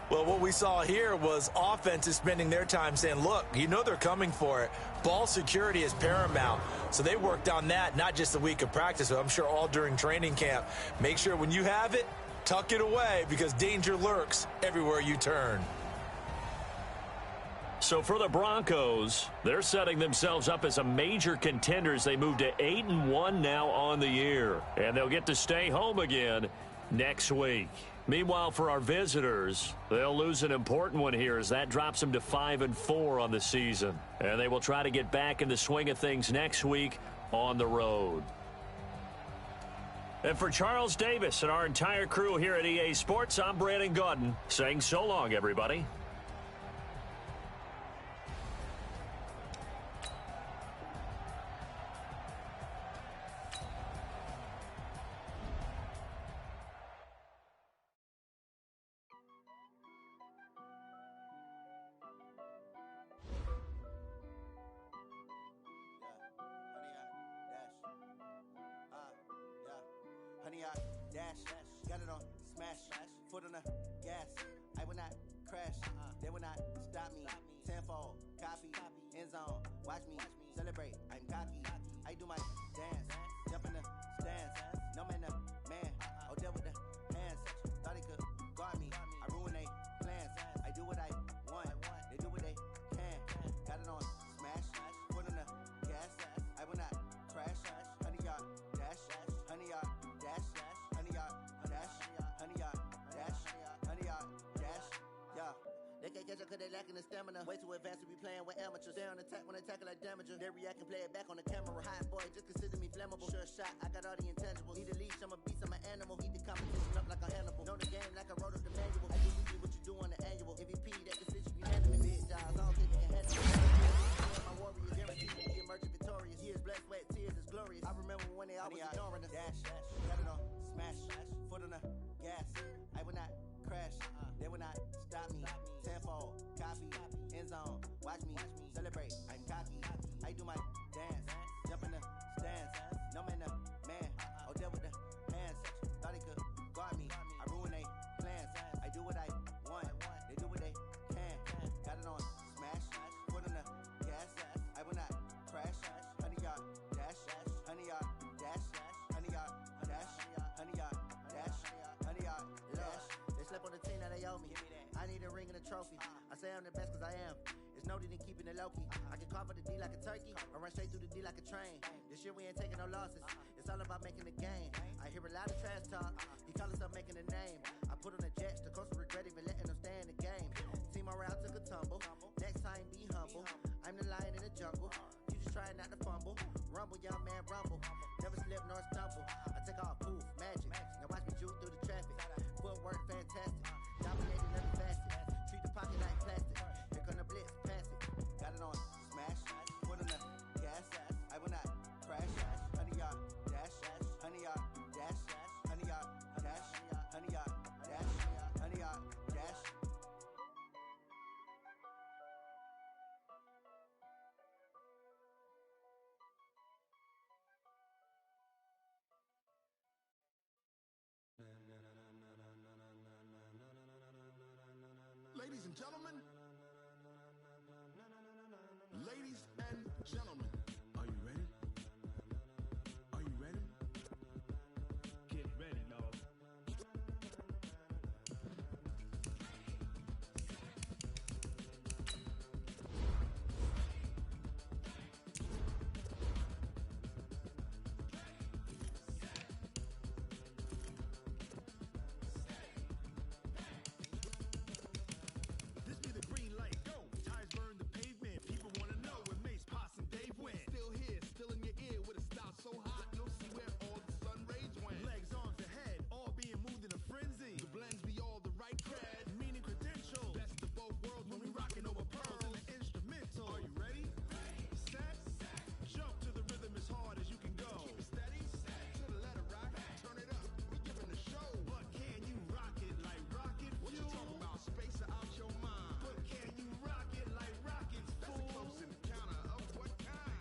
Well, what we saw here was offenses spending their time saying, look, you know they're coming for it. Ball security is paramount. So they worked on that, not just a week of practice, but I'm sure all during training camp. Make sure when you have it, tuck it away, because danger lurks everywhere you turn. So for the Broncos, they're setting themselves up as a major contender as they move to 8-1 now on the year. And they'll get to stay home again next week. Meanwhile, for our visitors, they'll lose an important one here as that drops them to 5-4 on the season. And they will try to get back in the swing of things next week on the road. And for Charles Davis and our entire crew here at EA Sports, I'm Brandon Gaudin saying so long, everybody. honey yard, dash, got it on, smash, foot on the gas. I will not crash, they will not stop me. Tenfold, copy, end zone, watch me celebrate. I'm cocky, I do my dance, jump in the stands. No man, I'll deal with the hands. Thought he could guard me, I ruin they plans. I do what I want, they do what they can. Got it on, smash, foot on the gas. I will not crash, honey yard, dash, honey yard, dash, honey yard, dash, honey yard, dash, honey yard, dash, yeah. They can't catch up cause they lacking the stamina. Way too advanced to be playing with amateurs. Stay on attack when they tackle like damager. They react and play it back on the camera. Hot boy, just consider me flammable. Sure shot, I got all the intangibles. Need a leash, I'm a beast, I'm an animal. Heat the competition up like a animal. Know the game like I wrote up the manual. I do what you do on the annual. MVP, that decision unanimous. Big jobs, all things can handle it. My warriors guaranteed to be emerging victorious. Years, blood, sweat, tears is glorious. I remember when they always ignoring us. Dash, got it on, smash, foot on the gas. I will not crash, they will not stop me. Tenfold, copy, end zone, watch me celebrate. I'm cocky, I do my dance, jump in the stands. No man, I'll deal with the hands. Thought he could guard me, I ruin they plans. I do what I want, they do what they can. Got it on, smash, foot on the gas. I will not crash, honey yard, dash, honey yard, dash, honey yard, dash, honey yard, dash, honey yard, dash. They slept on the team, now they owe me. I need a ring and a trophy. I say I'm the best cause I am. It's no need in keeping it low-key. I can carve for the D like a turkey, or run straight through the D like a train. This year we ain't taking no losses. It's all about making the game. I hear a lot of trash talk. He call us up making a name. I put on the jets, the coach will regret even letting them stay in the game. Team morale took a tumble. Next time be humble. I'm the lion in the jungle. You just try not to fumble. Rumble, young man, rumble. Never slip nor stumble. I take off, poof, magic. Now watch me juke through the traffic. Footwork fantastic. Dominating every facet. Treat the pocket like plastic. Here come the blitz, pass it. Got it on, smash, foot on the gas. I will not crash. Honey yard, dash, honey yard, dash, honey yard, dash, honey yard, dash, honey yard, dash. Ladies and gentlemen, ladies and gentlemen, are you ready? Are you ready? Get ready, y'all. This be the green light, go. Tires burn the pavement. People wanna know where Mace, Poss, and Dave went. Still here, still in your ear with a style so hot, you'll see where all the sun rays went. Legs, arms, and head, all being moved in a frenzy. The blends be all the right cred, meaning credential. Best of both worlds when we rockin' over pearls and the instrumental. Are you ready? Set, jump to the rhythm as hard as you can go. Keep it steady, to the letter rock, turn it up, we giving the show. But can you rock it like rocket fuel? What you talking about, space or out your mind? But can you rock it like rockets, fool? That's a close encounter of what kind?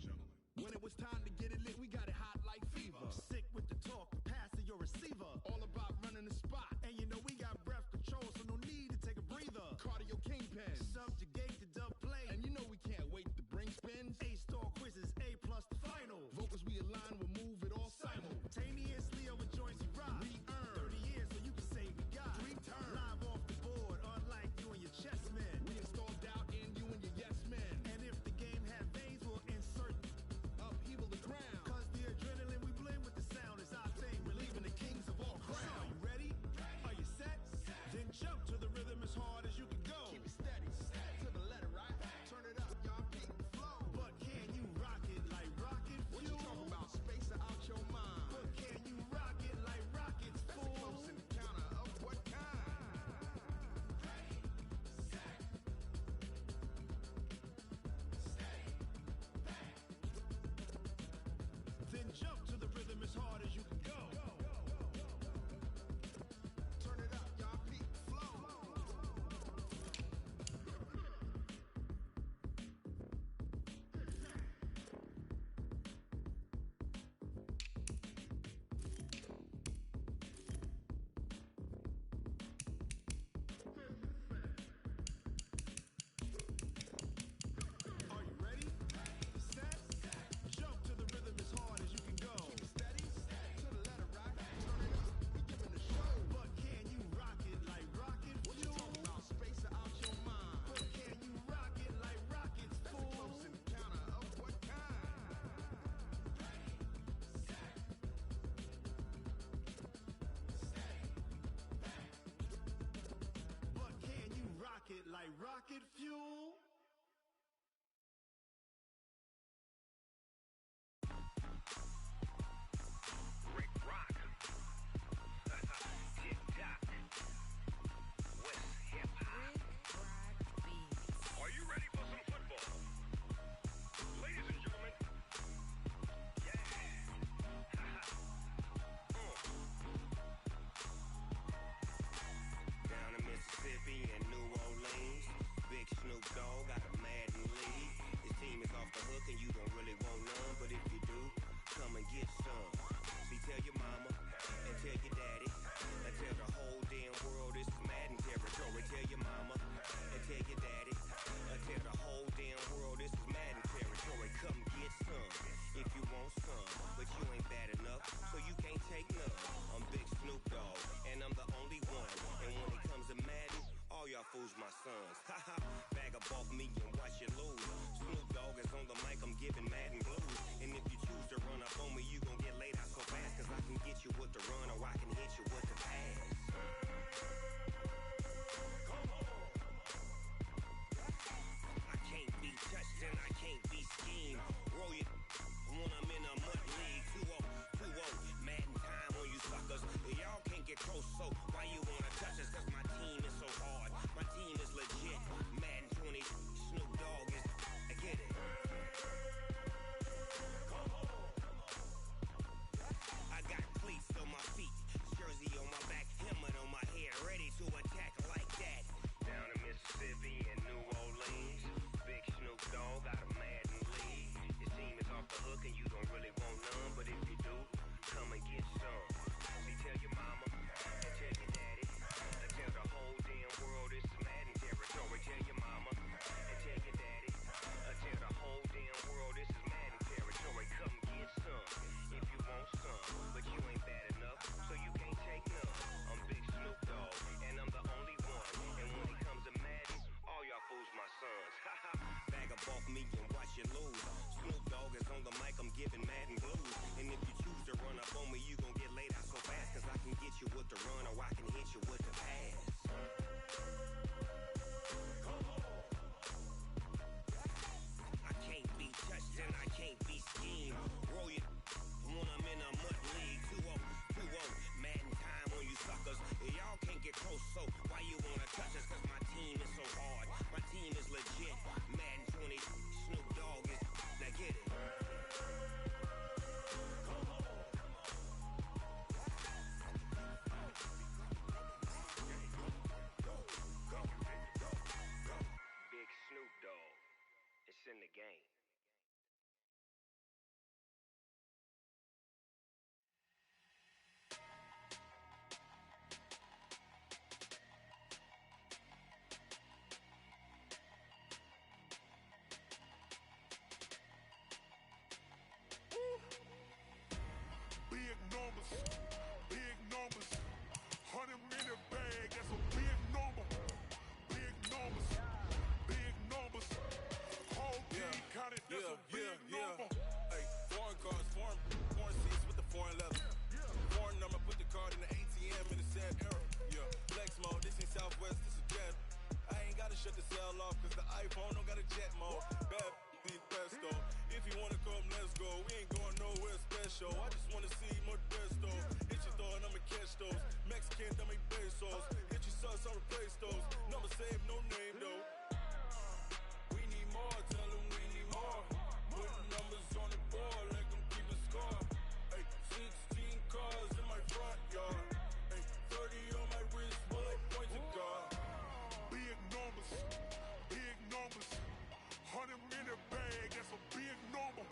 Gentlemen. When it was time to get it lit, we got it hot like fever. Sick with the talk, the pass to your receiver. All about running the spot. And you know we got breath control, so no need to take a breather. Cardio kingpin, subjugate the dub play. And you know we can't wait to bring spins. A-star quizzes, A+ the final. Vocals we align, we'll move it all simultaneously over joints we rock. We earn 30 years, so you can say we got 3 turns. Live off the board, unlike you and your chess men. We install doubt in you and your yes men. And if the game had veins, we'll insert upheaval the ground. Cause the adrenaline we blend with the sound is our thing. Relieving the kings of all crowns. So are you ready? Are you set? Then jump to the rhythm as hard as you can go. Keep it steady. I can hit you with the pass. I can't be touched and I can't be schemed. Roll you when I'm in a mud league. 2-0, 2-0, Madden time on you suckers. Y'all can't get close, so why you wanna touch us? Cause my team is so hard, my team is legit. Madden 20, Snoop Dogg is, now get it. Big Snoop Dogg, it's in the game. Big numbers, 100 minute bag, that's a big number. Big numbers, whole team counted, that's a big number. Hey, foreign cars, foreign seats with the foreign leather. Foreign number, put the card in the ATM in the sad era. Yeah, flex mode, this ain't Southwest, this is Jet. I ain't gotta shut the cell off, cause the iPhone don't got a jet mode. Bad be pesto. If you wanna come, let's go. We ain't going nowhere special. I just wanna see more Modesto. Hit your throw and I'ma catch those. Mexican, dummy pesos. Hit your sus, I'll replace those. Number save, no name though. We need more, tell them we need more. Putting numbers on the board, let them keep a score. Hey, 16 cars in my front yard. Hey, 30 on my wrist, bullet point to God. Big numbers, 100 minute bag, that's a big number.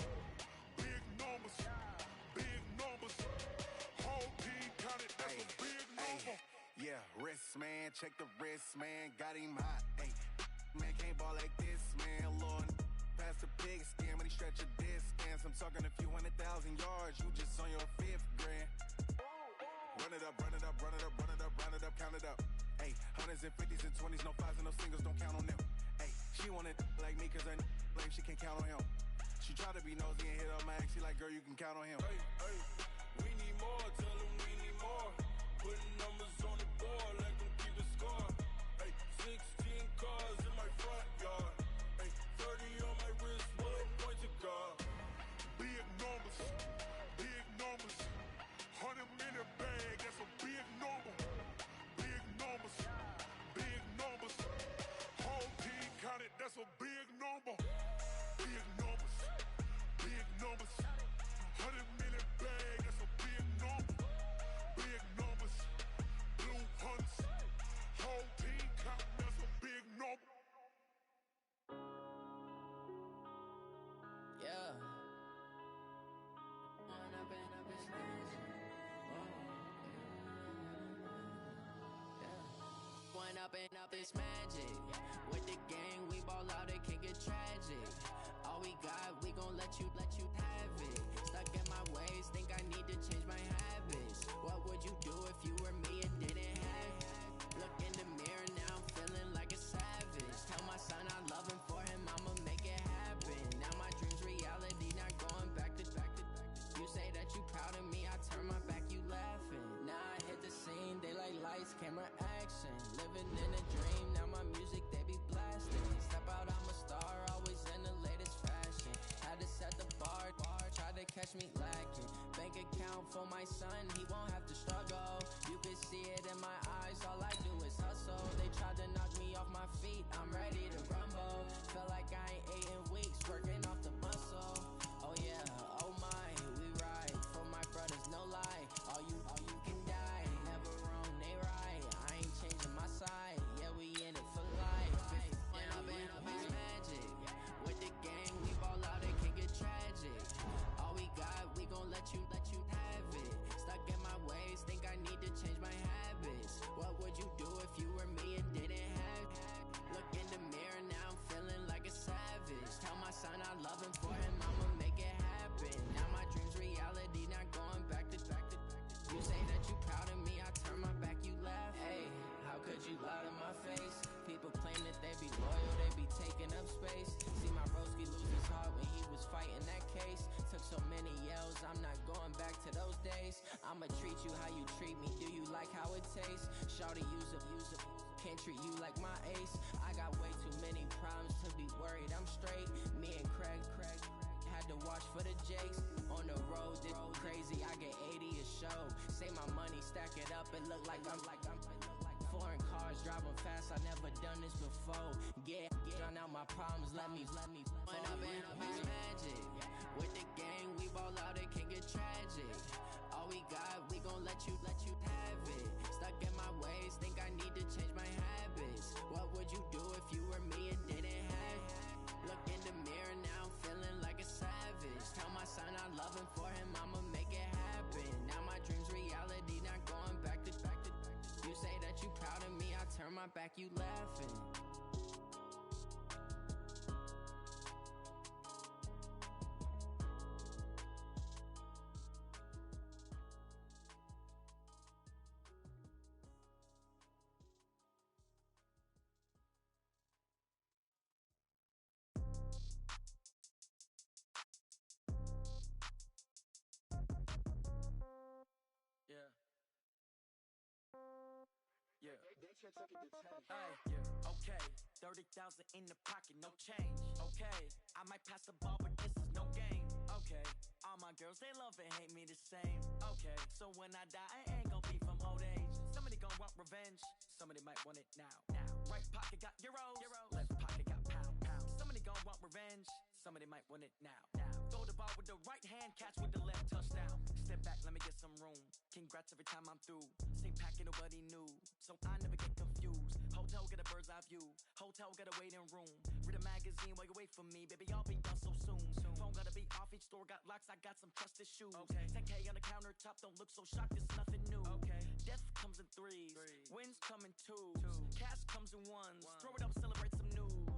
Big numbers, whole team counted, that's a big number. Yeah, wrist man, check the wrist man, got him hot. Ay, man can't ball like this, man. Lord, past the pig skin when he stretch a distance. I'm talking a few 100,000 yards, you just on your 5th grand. Run it up, count it up. Ay, hundreds and 50s and 20s, no 5s and no singles, don't count on them. Ay, she want it like me cause her lame, she can't count on him. She try to be nosy and hit up my ex, she like, girl, you can count on him. Hey, we need more, tell them we need more. Putting numbers on the board, let them keep a score. Hey, 16 cars in my front yard. Hey, 30 on my wrist, bullet point to God. Big numbers, 100 minute bag, that's a big number. Big numbers, whole team counted, that's a big number. Big numbers, 100 minute bag, that's a big number. Big numbers, blue hunts, whole team counting, that's a big number. Yeah. One up and up is magic. With the gang, we ball out, it can get tragic. All we got, we gon' let you have it. Stuck in my ways, think I need to change my habits. What would you do if you were me and didn't have it? Look in the mirror, now I'm feeling like a savage. Tell my son I love him, for him I'ma make it happen. Now my dream's reality, not going back to. You say that you proud of me, I turn my back, you laughing. Now I hit the scene, they like lights, camera, action. Living in a dream, now my music, they be blasting. Step out, I'm a star, always in the latest fashion. Had to set the bar, try to catch me lacking. Bank account for my son, he won't have to struggle. You can see it in my eyes, all I do is hustle. They tried to knock me off my feet, I'm ready to rumble. Feel like I ain't ate in weeks, working off the muscle. Oh yeah, oh my, we ride for my brothers, no lie. All you can die, never wrong, they right. I ain't changing my side, yeah, we in it for life. And up is magic. With the gang, we ball out, it can get tragic. All we got, we gon' let you have it. Stuck in my ways, think I need to change my habits. What would you do if you were me and didn't have it? Look in the mirror, now I'm feeling like a savage. Tell my son I love him, for him I'ma make it happen. Now my dream's reality, not going back to. You say that you proud of me, I turn my back, you laugh. Hey, how could you lie to my face? People claim that they be loyal, they be taking up space. See my broski lose his heart when he was fighting that case. Took so many yells, I'm not going back to those days. I'ma treat you how you treat me, do you like how it taste. Shawty use a can't treat you like my ace. I got way too many problems to be worried. I'm straight. Me and Craig had to watch for the Jakes. On the road, this crazy. I get 80 a show. Say my money, stack it up, and look like I'm foreign cars, driving fast. I never done this before. Get drown out my problems. Let me. When I've been magic with the gang, we ball out. It can get tragic. All we got, we gon' let you have it. Stuck in my ways, think I need to change my habits. What would you do if you were me and didn't have it? Look in the mirror now, I'm feeling like a savage. Tell my son I love him, for him I'ma make it happen. Now my dream's reality, not going back to. You say that you proud of me, I turn my back, you laughing. Okay, 30,000 in the pocket, no change. Okay, I might pass the ball, but this is no game. Okay, all my girls, they love and hate me the same. Okay, so when I die, I ain't gon' be from old age. Somebody gon' want revenge, somebody might want it now. Right pocket got euros, left pocket got pound. Somebody gon' want revenge, somebody might want it now. Throw the ball with the right hand, catch with the left, touchdown. Step back, let me get some room. Congrats every time I'm through. Same packet, nobody knew, so I never get confused. Hotel, get a bird's eye view. Hotel, get a waiting room. Read a magazine while you wait for me. Baby, I'll be done so soon. Phone gotta be off, each store got locks. I got some trusted shoes. 10K on the countertop, don't look so shocked, it's nothing new. Death comes in threes, wins come in twos. Cash comes in ones. Throw it up, celebrate some news.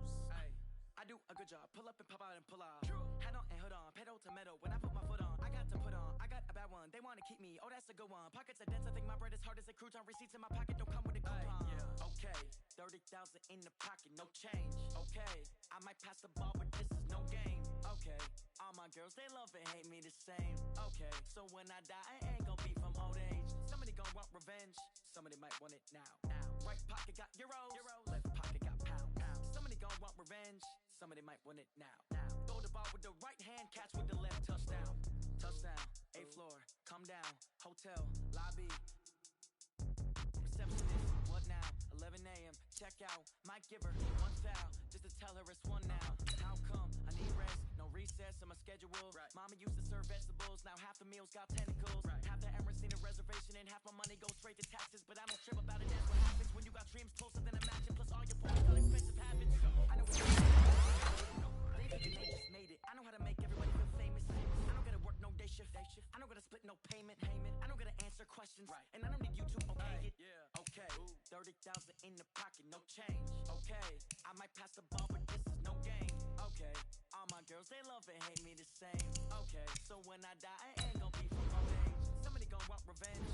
I do a good job, pull up and pop out and pull out. Head on and hood on, pedal to metal. When I put my foot on, I got to put on. I got a bad one, they wanna keep me, oh that's a good one. Pockets are dense, I think my bread is hard as a crouton. Receipts in my pocket don't come with a coupon. Okay, 30,000 in the pocket, no change. Okay, I might pass the ball, but this is no game. Okay, all my girls, they love and hate me the same. Okay, so when I die, I ain't gon' be from old age. Somebody gon' want revenge, somebody might want it now. Right pocket got euros, left pocket got pound. Somebody gon' want revenge, somebody might want it now. Throw the ball with the right hand, catch with the left, touchdown. Touchdown, 8th floor, come down, hotel, lobby. Receptionist, what now? 11 a.m., check out, might give her one foul, just to tell her it's one now. How come? I need rest, no recess in my schedule. Mama used to serve vegetables, now half the meals got tentacles. Half the Emirates need a reservation and half my money goes straight to taxes. But I don't trip about it, that's what happens when you got dreams closer than a mansion. Plus all your boys got expensive habits. I know what you're they thinking they just made it. I know how to make everybody feel famous. I don't gotta work no day shift. I don't gotta split no payment. I don't gotta answer questions, and I don't need you to okay it. Okay, 30,000 in the pocket, no change. Okay, I might pass the ball, but this is no game. Okay, all my girls, they love and hate me the same. Okay, so when I die, I ain't gon' be from old age. Somebody gon' want revenge,